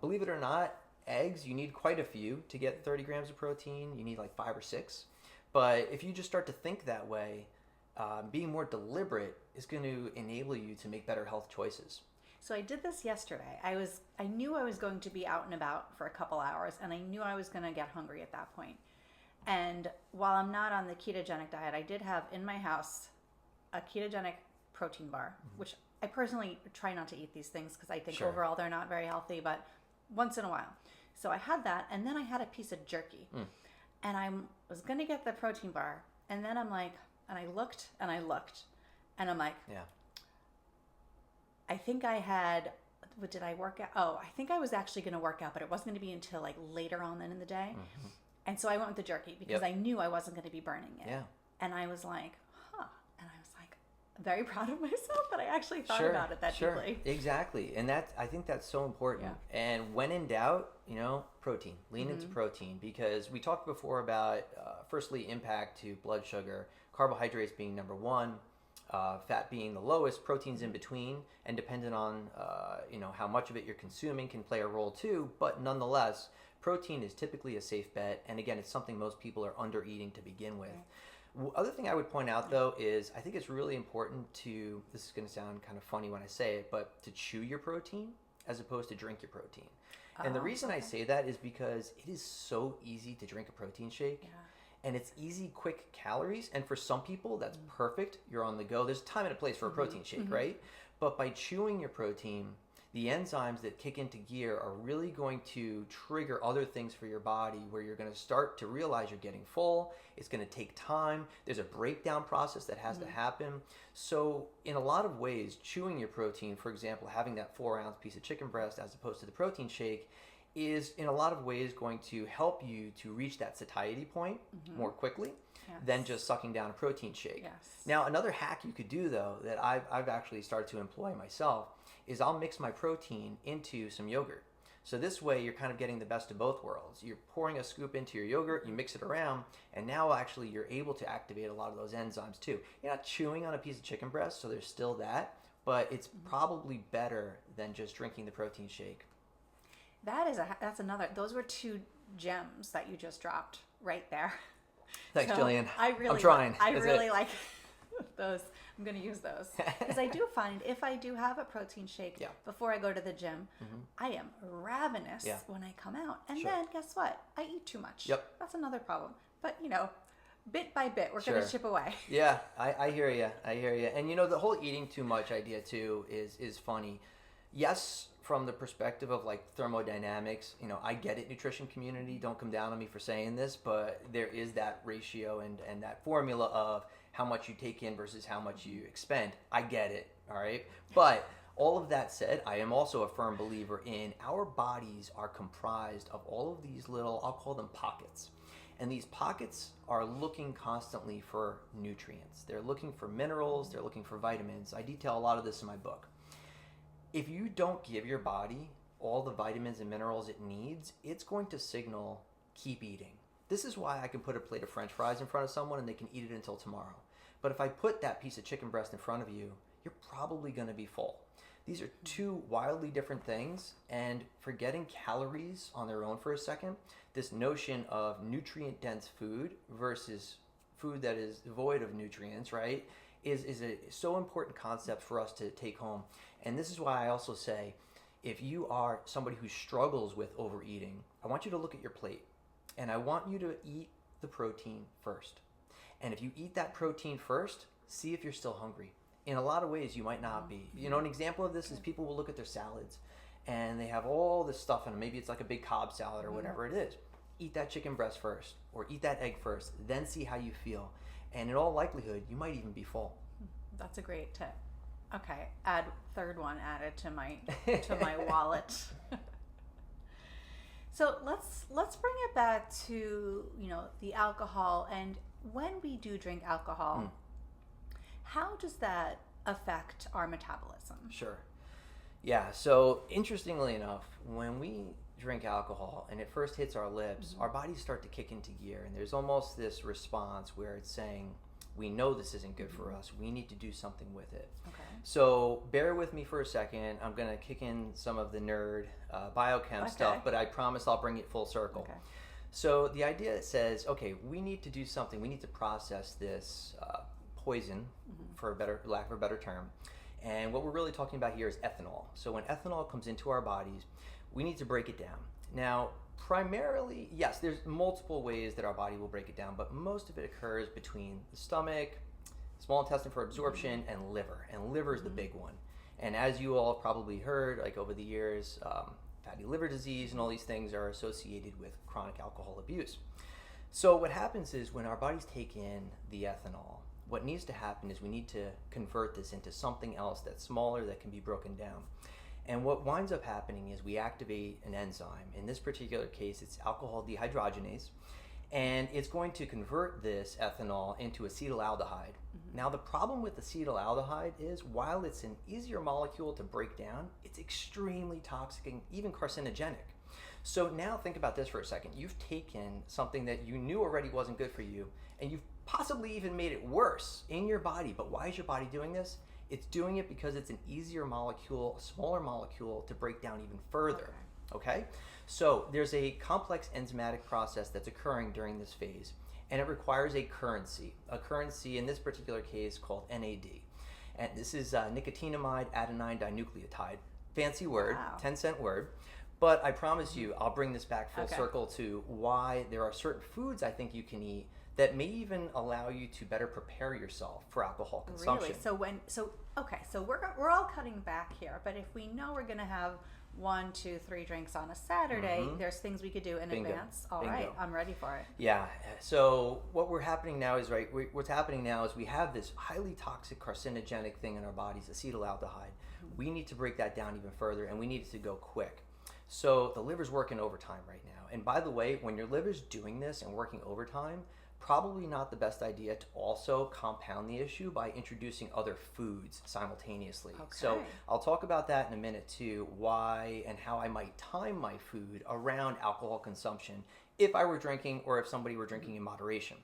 Believe it or not, eggs, you need quite a few to get 30 grams of protein. You need like 5 or 6. But if you just start to think that way, being more deliberate is going to enable you to make better health choices. So I did this yesterday. I knew I was going to be out and about for a couple hours, and I knew I was going to get hungry at that point. And while I'm not on the ketogenic diet, I did have in my house a ketogenic protein bar, which I personally try not to eat these things because I think overall they're not very healthy, but once in a while. So I had that, and then I had a piece of jerky. And I was going to get the protein bar, and then I'm like, and I looked, and I'm like, I think I had, what did I work out? Oh, I think I was actually going to work out, but it wasn't going to be until like later on then in the day. And so I went with the jerky because I knew I wasn't going to be burning it. And I was like, and I was like very proud of myself that I actually thought about it that deeply. Exactly. And I think that's so important. And when in doubt, protein, lean into protein, because we talked before about, firstly, impact to blood sugar, carbohydrates being number one, fat being the lowest, proteins in between, and dependent on how much of it you're consuming can play a role too. But nonetheless, protein is typically a safe bet, and again, it's something most people are under eating to begin with. Other thing I would point out though is I think it's really important to, this is going to sound kind of funny when I say it, but to chew your protein as opposed to drink your protein. And the reason I say that is because it is so easy to drink a protein shake. And it's easy, quick calories. And for some people, that's perfect. You're on the go. There's a time and a place for a protein shake, right? But by chewing your protein, the enzymes that kick into gear are really going to trigger other things for your body where you're going to start to realize you're getting full. It's going to take time. There's a breakdown process that has to happen. So in a lot of ways, chewing your protein, for example, having that 4-ounce piece of chicken breast as opposed to the protein shake, is in a lot of ways going to help you to reach that satiety point more quickly than just sucking down a protein shake. Now, another hack you could do though that I've actually started to employ myself is I'll mix my protein into some yogurt. So this way you're kind of getting the best of both worlds. You're pouring a scoop into your yogurt, you mix it around, and now actually you're able to activate a lot of those enzymes too. You're not chewing on a piece of chicken breast, so there's still that, but it's probably better than just drinking the protein shake. That's another. Those were 2 gems that you just dropped right there. Thanks, Jillian. I'm trying. I really like those. I'm going to use those because I do find if I do have a protein shake before I go to the gym, I am ravenous when I come out, and then guess what? I eat too much. That's another problem. But bit by bit, we're going to chip away. I hear you. And the whole eating too much idea too is funny. Yes, from the perspective of like thermodynamics, I get it, nutrition community, don't come down on me for saying this, but there is that ratio and that formula of how much you take in versus how much you expend. I get it, all right? But all of that said, I am also a firm believer in our bodies are comprised of all of these little, I'll call them pockets. And these pockets are looking constantly for nutrients. They're looking for minerals, they're looking for vitamins. I detail a lot of this in my book. If you don't give your body all the vitamins and minerals it needs, it's going to signal, keep eating. This is why I can put a plate of French fries in front of someone and they can eat it until tomorrow. But if I put that piece of chicken breast in front of you, you're probably going to be full. These are 2 wildly different things, and forgetting calories on their own for a second, this notion of nutrient-dense food versus food that is void of nutrients, right, is a so important concept for us to take home. And this is why I also say, if you are somebody who struggles with overeating, I want you to look at your plate, and I want you to eat the protein first. And if you eat that protein first, see if you're still hungry. In a lot of ways, you might not be. An example of this is people will look at their salads and they have all this stuff in them. Maybe it's like a big Cobb salad or whatever it is. Eat that chicken breast first, or eat that egg first, then see how you feel. And in all likelihood, you might even be full. That's a great tip. Okay, third one added to my wallet. So let's bring it back to, the alcohol, and when we do drink alcohol, how does that affect our metabolism? Sure. Yeah, so interestingly enough, when we drink alcohol and it first hits our lips, our bodies start to kick into gear, and there's almost this response where it's saying, we know this isn't good for us. We need to do something with it. Okay. So bear with me for a second. I'm going to kick in some of the nerd biochem stuff, but I promise I'll bring it full circle. Okay. So the idea says, okay, we need to do something. We need to process this poison, for lack of a better term. And what we're really talking about here is ethanol. So when ethanol comes into our bodies, we need to break it down. Now, primarily, yes, there's multiple ways that our body will break it down, but most of it occurs between the stomach, small intestine for absorption, and liver. And liver is the big one. And as you all have probably heard, like over the years, fatty liver disease and all these things are associated with chronic alcohol abuse. So what happens is when our bodies take in the ethanol, what needs to happen is we need to convert this into something else that's smaller that can be broken down. And what winds up happening is we activate an enzyme. In this particular case, it's alcohol dehydrogenase, and it's going to convert this ethanol into acetaldehyde. Now, the problem with acetaldehyde is while it's an easier molecule to break down, it's extremely toxic and even carcinogenic. So now think about this for a second. You've taken something that you knew already wasn't good for you, and you've possibly even made it worse in your body. But why is your body doing this? It's doing it because it's an easier molecule, a smaller molecule to break down even further. Okay? So there's a complex enzymatic process that's occurring during this phase, and it requires a currency in this particular case called NAD. And this is nicotinamide adenine dinucleotide. Fancy word, 10-cent word. But I promise you, I'll bring this back full circle to why there are certain foods I think you can eat that may even allow you to better prepare yourself for alcohol consumption. Really? So we're all cutting back here, but if we know we're going to have 1, 2, 3 drinks on a Saturday, there's things we could do in advance. All right, I'm ready for it. Yeah. So what's happening now is we have this highly toxic carcinogenic thing in our bodies, acetaldehyde. We need to break that down even further, and we need it to go quick. So the liver's working overtime right now. And by the way, when your liver's doing this and working overtime, probably not the best idea to also compound the issue by introducing other foods simultaneously. So I'll talk about that in a minute too, why and how I might time my food around alcohol consumption if I were drinking or if somebody were drinking in moderation.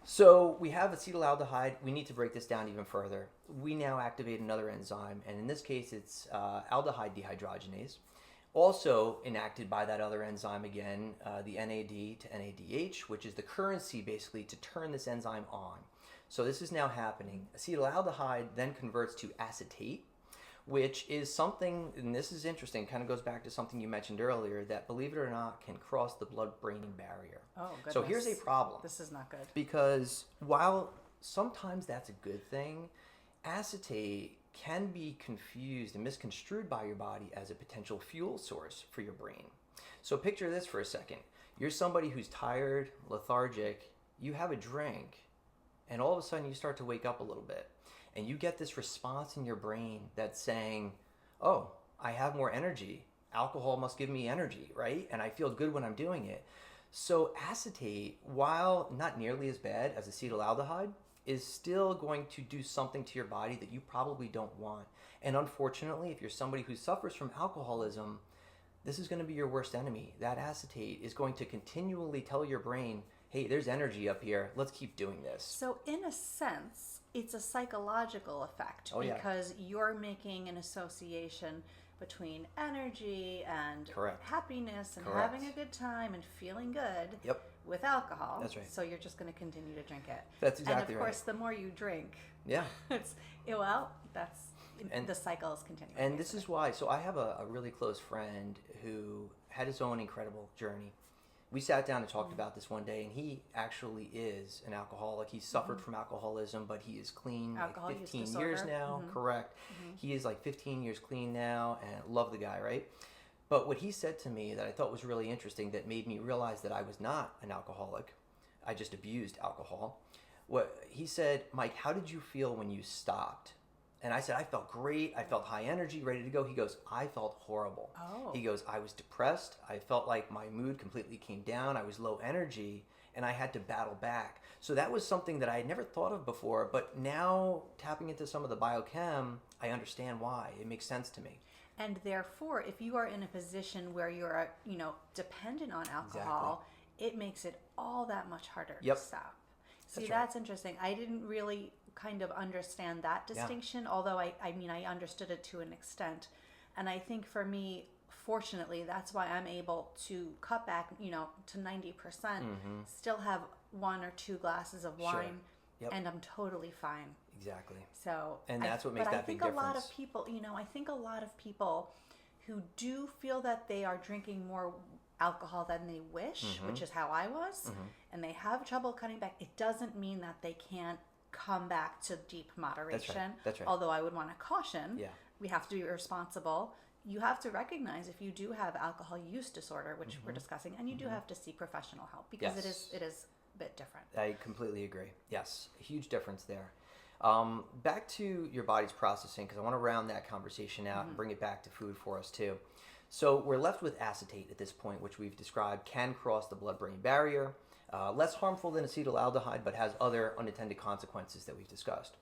So we have acetaldehyde. We need to break this down even further. We now activate another enzyme, and in this case it's aldehyde dehydrogenase. Also enacted by that other enzyme again, the NAD to NADH, which is the currency basically to turn this enzyme on. So this is now happening. Acetaldehyde then converts to acetate, which is something, and this is interesting, kind of goes back to something you mentioned earlier, that believe it or not can cross the blood-brain barrier. Oh, goodness. So here's a problem. This is not good. Because while sometimes that's a good thing, acetate can be confused and misconstrued by your body as a potential fuel source for your brain. So picture this for a second. You're somebody who's tired, lethargic, you have a drink, and all of a sudden you start to wake up a little bit. And you get this response in your brain that's saying, oh, I have more energy. Alcohol must give me energy, right? And I feel good when I'm doing it. So acetate, while not nearly as bad as acetaldehyde, is still going to do something to your body that you probably don't want. And unfortunately, if you're somebody who suffers from alcoholism, this is going to be your worst enemy. That acetate is going to continually tell your brain, hey, there's energy up here. Let's keep doing this. So in a sense, it's a psychological effect because you're making an association between energy and happiness and having a good time and feeling good with alcohol. That's right. So you're just going to continue to drink it. That's exactly right. And of course, the more you drink, the cycle is continuing. And this is why. So I have a really close friend who had his own incredible journey. we sat down and talked about this one day, and he actually is an alcoholic. He suffered from alcoholism, but he is clean Alcohol like use 15 years disorder. now. Correct. He is like 15 years clean now, and love the guy, right? But what he said to me that I thought was really interesting, that made me realize that I was not an alcoholic. I just abused alcohol. What he said, Mike, how did you feel when you stopped? And I said, I felt great. I felt high energy, ready to go. He goes, I felt horrible. Oh. He goes, I was depressed. I felt like my mood completely came down. I was low energy, and I had to battle back. So that was something that I had never thought of before. But now, tapping into some of the biochem, I understand why. It makes sense to me. And therefore, if you are in a position where you're, dependent on alcohol, it makes it all that much harder to stop. See, that's interesting. I didn't really kind of understand that distinction, although I understood it to an extent. And I think for me, fortunately, that's why I'm able to cut back, to 90%, still have 1 or 2 glasses of wine, and I'm totally fine. Exactly. So, and that's what makes that big difference. But I think a lot of people, I think a lot of people who do feel that they are drinking more alcohol than they wish, which is how I was, and they have trouble cutting back, it doesn't mean that they can't come back to deep moderation. That's right. Although I would want to caution, we have to be responsible. You have to recognize if you do have alcohol use disorder, which we're discussing, and you do have to seek professional help, because it is a bit different. I completely agree. Yes, a huge difference there. Back to your body's processing, because I want to round that conversation out and bring it back to food for us too. So we're left with acetate at this point, which we've described can cross the blood-brain barrier. Less harmful than acetaldehyde, but has other unintended consequences that we've discussed.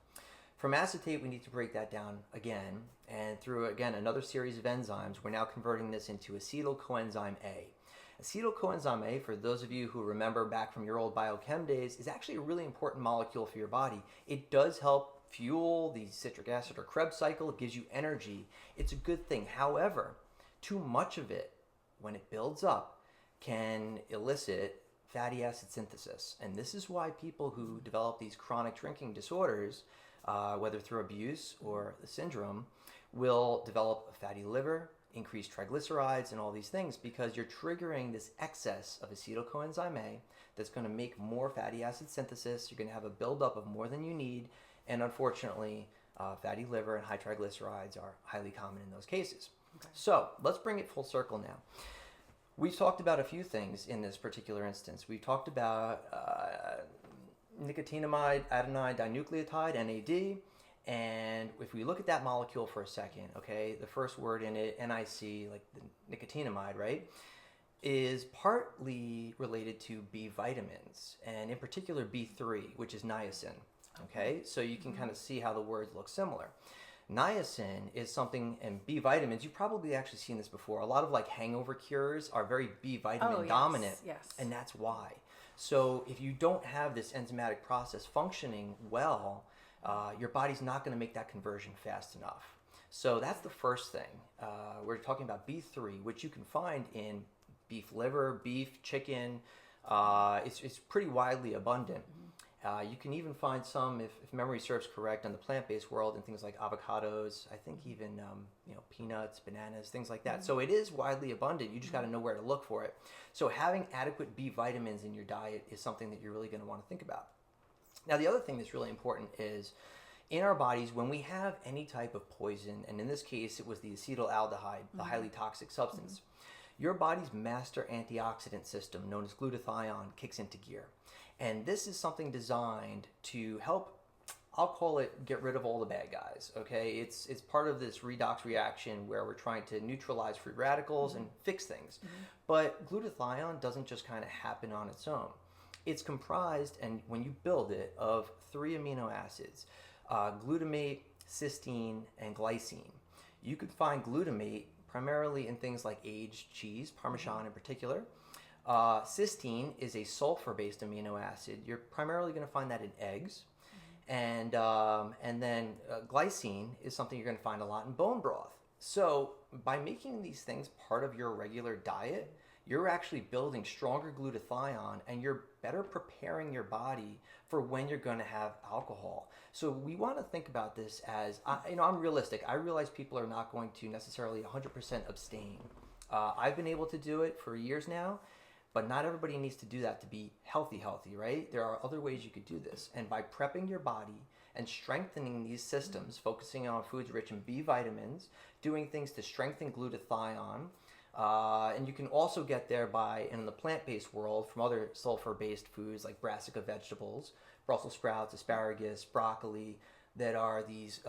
From acetate, we need to break that down again, and through, again, another series of enzymes, we're now converting this into acetyl coenzyme A. Acetyl coenzyme A, for those of you who remember back from your old biochem days, is actually a really important molecule for your body. It does help fuel the citric acid or Krebs cycle. It gives you energy. It's a good thing. However, too much of it, when it builds up, can elicit fatty acid synthesis. And this is why people who develop these chronic drinking disorders, whether through abuse or the syndrome, will develop a fatty liver, increased triglycerides, and all these things, because you're triggering this excess of acetyl coenzyme A that's going to make more fatty acid synthesis. You're going to have a buildup of more than you need, and unfortunately, fatty liver and high triglycerides are highly common in those cases. Okay. So let's bring it full circle now. We've talked about a few things in this particular instance. We've talked about nicotinamide adenine dinucleotide, NAD, and if we look at that molecule for a second, okay, the first word in it, NIC, like the nicotinamide, right, is partly related to B vitamins, and in particular B3, which is niacin, okay? So you can kind of see how the words look similar. Niacin is something, and B vitamins, you've probably actually seen this before. A lot of like hangover cures are very B vitamin dominant, and that's why. So if you don't have this enzymatic process functioning well, your body's not going to make that conversion fast enough. So that's the first thing. We're talking about B3, which you can find in beef liver, beef, chicken. It's pretty widely abundant. You can even find some, if memory serves correct, in the plant-based world in things like avocados, I think even peanuts, bananas, things like that. So it is widely abundant. You just got to know where to look for it. So having adequate B vitamins in your diet is something that you're really going to want to think about. Now, the other thing that's really important is in our bodies, when we have any type of poison, and in this case, it was the acetaldehyde, the highly toxic substance, your body's master antioxidant system, known as glutathione, kicks into gear. And this is something designed to help, I'll call it, get rid of all the bad guys, okay? It's part of this redox reaction where we're trying to neutralize free radicals and fix things. But glutathione doesn't just kind of happen on its own. It's comprised, and when you build it, of 3 amino acids, glutamate, cysteine, and glycine. You could find glutamate primarily in things like aged cheese, Parmesan in particular. Cysteine is a sulfur-based amino acid. You're primarily going to find that in eggs. And then glycine is something you're going to find a lot in bone broth. So by making these things part of your regular diet, you're actually building stronger glutathione, and you're better preparing your body for when you're going to have alcohol. So we want to think about this as, I'm realistic. I realize people are not going to necessarily 100% abstain. I've been able to do it for years now. But not everybody needs to do that to be healthy, right? There are other ways you could do this. And by prepping your body and strengthening these systems, focusing on foods rich in B vitamins, doing things to strengthen glutathione, and you can also get there by, in the plant-based world, from other sulfur-based foods like brassica vegetables, Brussels sprouts, asparagus, broccoli, that are these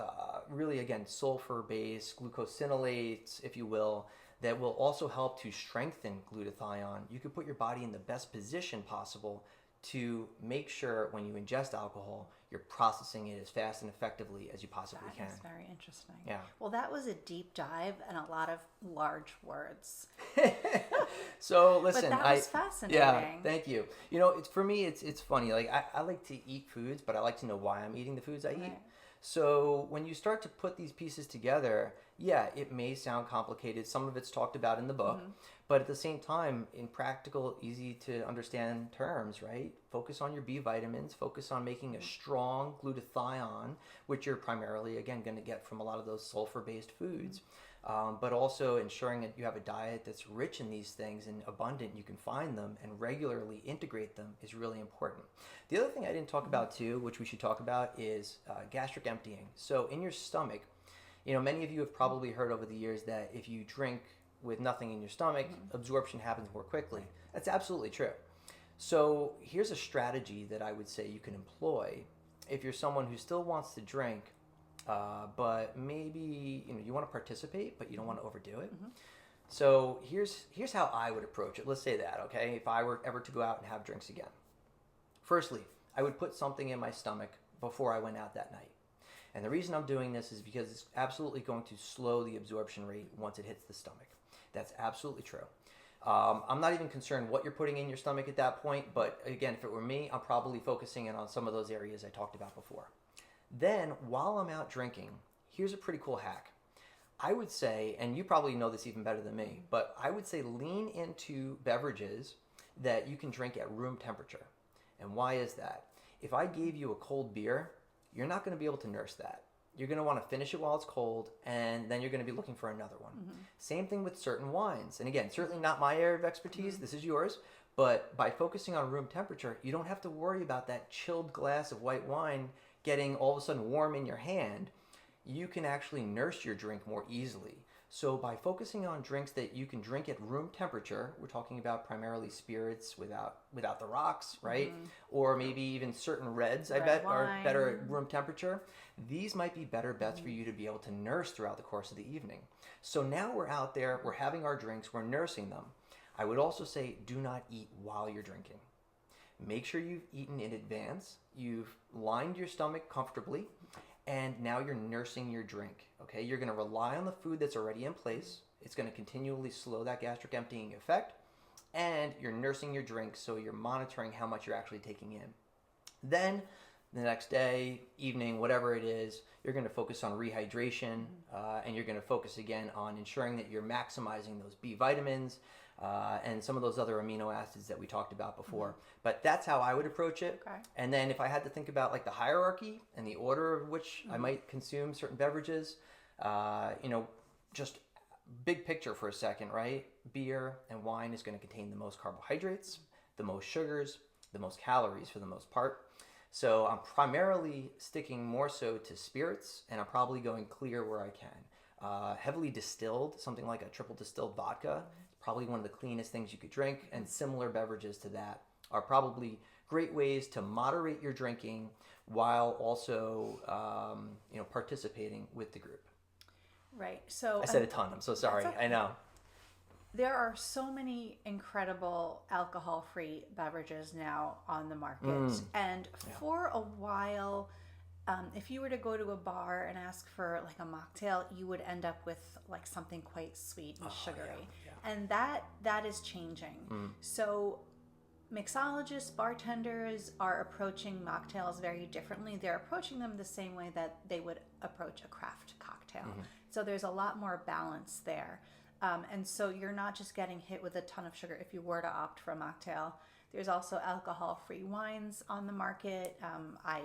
really, again, sulfur-based glucosinolates, if you will, that will also help to strengthen glutathione. You can put your body in the best position possible to make sure when you ingest alcohol, you're processing it as fast and effectively as you possibly can. That is very interesting. Yeah. Well, that was a deep dive and a lot of large words. So listen, but that was fascinating. Yeah, thank you. It's for me, it's funny. Like I like to eat foods, but I like to know why I'm eating the foods I eat. So when you start to put these pieces together, yeah, it may sound complicated. Some of it's talked about in the book, but at the same time, in practical, easy to understand terms, right? Focus on your B vitamins, focus on making a strong glutathione, which you're primarily, again, going to get from a lot of those sulfur-based foods. But also ensuring that you have a diet that's rich in these things and abundant, you can find them and regularly integrate them is really important. The other thing I didn't talk about too, which we should talk about, is gastric emptying. So in your stomach, many of you have probably heard over the years that if you drink with nothing in your stomach, absorption happens more quickly. That's absolutely true. So here's a strategy that I would say you can employ if you're someone who still wants to drink, but maybe you want to participate, but you don't want to overdo it. So here's how I would approach it. Let's say that, okay? If I were ever to go out and have drinks again. Firstly, I would put something in my stomach before I went out that night. And the reason I'm doing this is because it's absolutely going to slow the absorption rate once it hits the stomach. That's absolutely true. I'm not even concerned what you're putting in your stomach at that point, but again, if it were me, I'm probably focusing in on some of those areas I talked about before. Then, while I'm out drinking, here's a pretty cool hack. I would say, and you probably know this even better than me, but I would say lean into beverages that you can drink at room temperature. And why is that? If I gave you a cold beer, you're not going to be able to nurse that. You're going to want to finish it while it's cold, and then you're going to be looking for another one. Same thing with certain wines. And again, certainly not my area of expertise. This is yours. But by focusing on room temperature, you don't have to worry about that chilled glass of white wine getting all of a sudden warm in your hand. You can actually nurse your drink more easily. So by focusing on drinks that you can drink at room temperature, we're talking about primarily spirits without the rocks, right? Or maybe even certain reds, I bet, are better at room temperature. These might be better bets for you to be able to nurse throughout the course of the evening. So now we're out there, we're having our drinks, we're nursing them. I would also say do not eat while you're drinking. Make sure you've eaten in advance, you've lined your stomach comfortably, and now you're nursing your drink, okay? You're going to rely on the food that's already in place. It's going to continually slow that gastric emptying effect, and you're nursing your drink, so you're monitoring how much you're actually taking in. Then, the next day, evening, whatever it is, you're going to focus on rehydration, and you're going to focus again on ensuring that you're maximizing those B vitamins, and some of those other amino acids that we talked about before. But that's how I would approach it. Okay. And then if I had to think about like the hierarchy and the order of which I might consume certain beverages, just big picture for a second, right? Beer and wine is going to contain the most carbohydrates, the most sugars, the most calories for the most part. So I'm primarily sticking more so to spirits, and I'm probably going clear where I can. Heavily distilled, something like a triple distilled vodka, probably one of the cleanest things you could drink, and similar beverages to that are probably great ways to moderate your drinking while also participating with the group. Right. So I said a ton. I'm so sorry. okay. I know. There are so many incredible alcohol-free beverages now on the market. And for a while, if you were to go to a bar and ask for like a mocktail, you would end up with like something quite sweet and sugary. Yeah. And that is changing. So mixologists, bartenders are approaching mocktails very differently. They're approaching them the same way that they would approach a craft cocktail. So there's a lot more balance there. And so you're not just getting hit with a ton of sugar if you were to opt for a mocktail. There's also alcohol-free wines on the market. I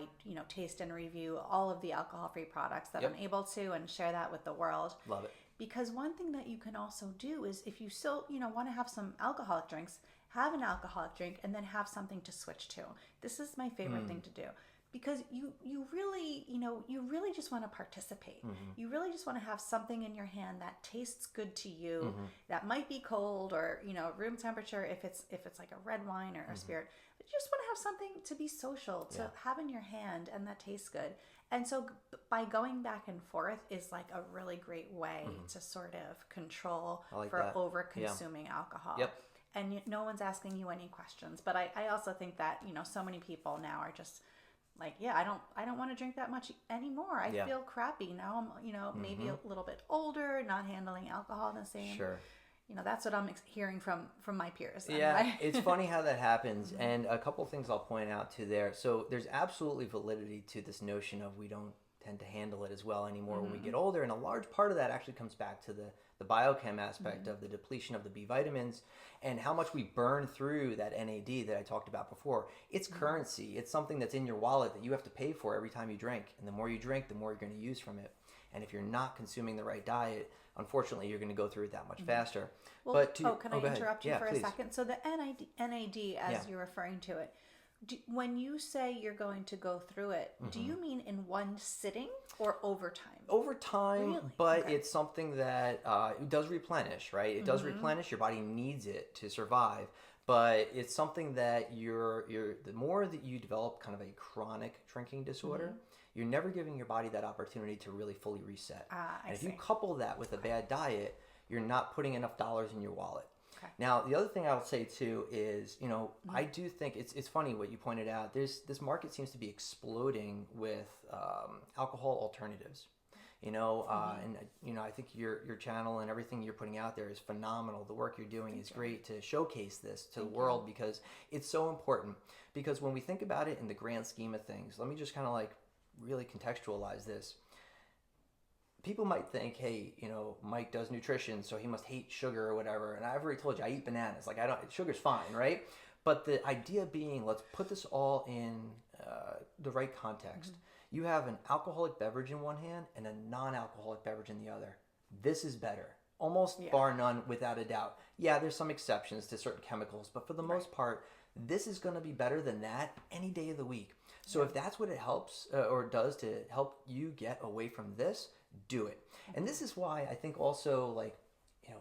taste and review all of the alcohol-free products that I'm able to and share that with the world. Love it. Because one thing that you can also do is if you still want to have some alcoholic drinks, have an alcoholic drink, and then have something to switch to. This is my favorite thing to do. Because you really, you really just want to participate. You really just want to have something in your hand that tastes good to you, that might be cold or, room temperature if it's like a red wine or a spirit. But you just want to have something to be social, to have in your hand, and that tastes good. And so by going back and forth is like a really great way to sort of control over consuming alcohol. Yep. And no one's asking you any questions. But I also think that, so many people now are just like, I don't want to drink that much anymore. I feel crappy now. I'm, maybe a little bit older, not handling alcohol the same. Sure. That's what I'm hearing from my peers. Yeah, it's funny how that happens. And a couple of things I'll point out to there. So there's absolutely validity to this notion of we don't tend to handle it as well anymore when we get older. And a large part of that actually comes back to the biochem aspect of the depletion of the B vitamins and how much we burn through that NAD that I talked about before. It's currency. It's something that's in your wallet that you have to pay for every time you drink. And the more you drink, the more you're going to use from it. And if you're not consuming the right diet, unfortunately, you're going to go through it that much faster. Well, can I interrupt you for please. a second? So the NAD, as you're referring to it, when you say you're going to go through it, do you mean in one sitting or over time? Over time, really? But it's something that it does replenish, right? It does replenish. Your body needs it to survive. But it's something that the more that you develop kind of a chronic drinking disorder, you're never giving your body that opportunity to really fully reset. And if you couple that with a bad diet, you're not putting enough dollars in your wallet. Okay. Now, the other thing I'll say too is, I do think it's funny what you pointed out. This market seems to be exploding with alcohol alternatives. And I think your channel and everything you're putting out there is phenomenal. The work you're doing is great to showcase this to the world because it's so important. Because when we think about it in the grand scheme of things, let me just kind of like really contextualize this. People might think, hey, Mike does nutrition, so he must hate sugar or whatever. And I've already told you, I eat bananas. Like, sugar's fine, right? But the idea being, let's put this all in the right context. You have an alcoholic beverage in one hand and a non-alcoholic beverage in the other. This is better, almost bar none, without a doubt. Yeah, there's some exceptions to certain chemicals, but for the most part, this is going to be better than that any day of the week. So if that's what it helps or does to help you get away from this, do it. And this is why I think also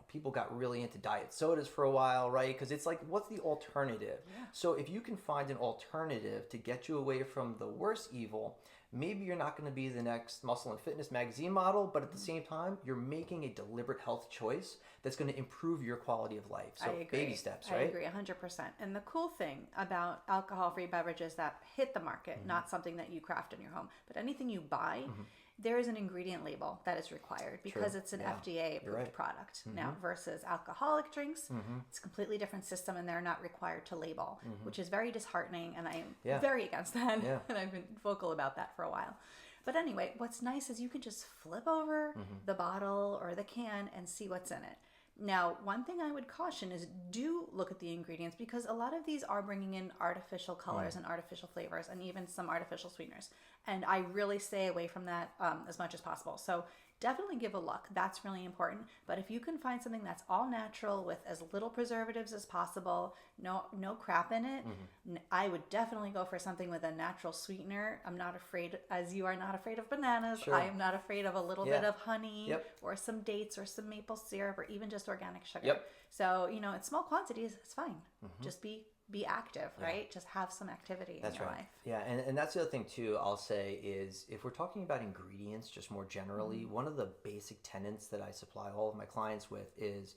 people got really into diet sodas for a while, right? Because it's like, what's the alternative? Yeah. So if you can find an alternative to get you away from the worst evil, maybe you're not going to be the next Muscle and Fitness magazine model, but at the same time, you're making a deliberate health choice that's going to improve your quality of life. So baby steps, right? I agree 100%. And the cool thing about alcohol-free beverages that hit the market, not something that you craft in your home, but anything you buy, there is an ingredient label that is required because it's an FDA-approved product. Now, versus alcoholic drinks, it's a completely different system and they're not required to label, which is very disheartening, and I am very against that, and I've been vocal about that for a while. But anyway, what's nice is you can just flip over the bottle or the can and see what's in it. Now, one thing I would caution is do look at the ingredients, because a lot of these are bringing in artificial colors and artificial flavors and even some artificial sweeteners. And I really stay away from that as much as possible. So definitely give a look. That's really important. But if you can find something that's all natural with as little preservatives as possible, no crap in it, I would definitely go for something with a natural sweetener. I'm not afraid, as you are not afraid of bananas. Sure. I am not afraid of a little bit of honey or some dates or some maple syrup or even just organic sugar. So, in small quantities, it's fine. Just be active, right? Just have some activity in your life. Yeah, and that's the other thing too, I'll say, is if we're talking about ingredients just more generally, one of the basic tenets that I supply all of my clients with is,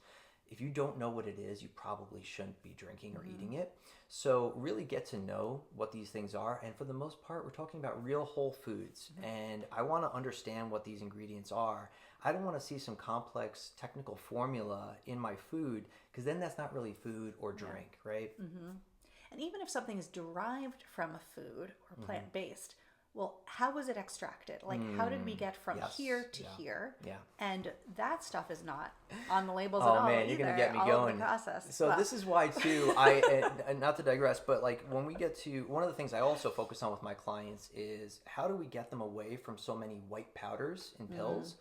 if you don't know what it is, you probably shouldn't be drinking or eating it. So really get to know what these things are. And for the most part, we're talking about real whole foods. And I want to understand what these ingredients are. I don't want to see some complex technical formula in my food, because then that's not really food or drink, right? And even if something is derived from a food or plant-based, well, how was it extracted? Like, how did we get from here to here? And that stuff is not on the labels at all. Oh man, you're gonna get me going. So this is why too, and not to digress, but like when we get to, one of the things I also focus on with my clients is, how do we get them away from so many white powders in pills?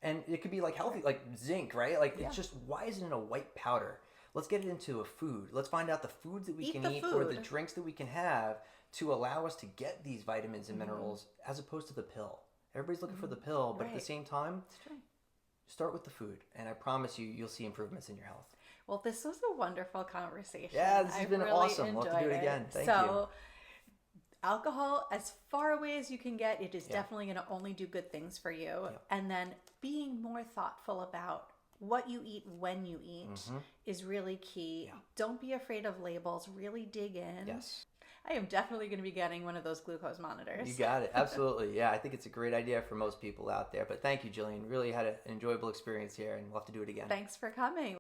And it could be like healthy, like zinc, right? Like it's just, why is it in a white powder? let's get it into a food. Let's find out the foods that we can eat or the food. drinks that we can have to allow us to get these vitamins and minerals as opposed to the pill. Everybody's looking for the pill, but at the same time, It's true. start with the food, and I promise you, you'll see improvements in your health. Well, this was a wonderful conversation. Yeah, this has I've been really awesome. We'll have to do it enjoyed again. Thank so, alcohol, as far away as you can get, it is definitely going to only do good things for you. Yeah. And then being more thoughtful about what you eat when you eat is really key. Yeah. Don't be afraid of labels. Really dig in. Yes. I am definitely going to be getting one of those glucose monitors. You got it. Absolutely. Yeah, I think it's a great idea for most people out there. But thank you, Jillian. Really had an enjoyable experience here, and we'll have to do it again. Thanks for coming.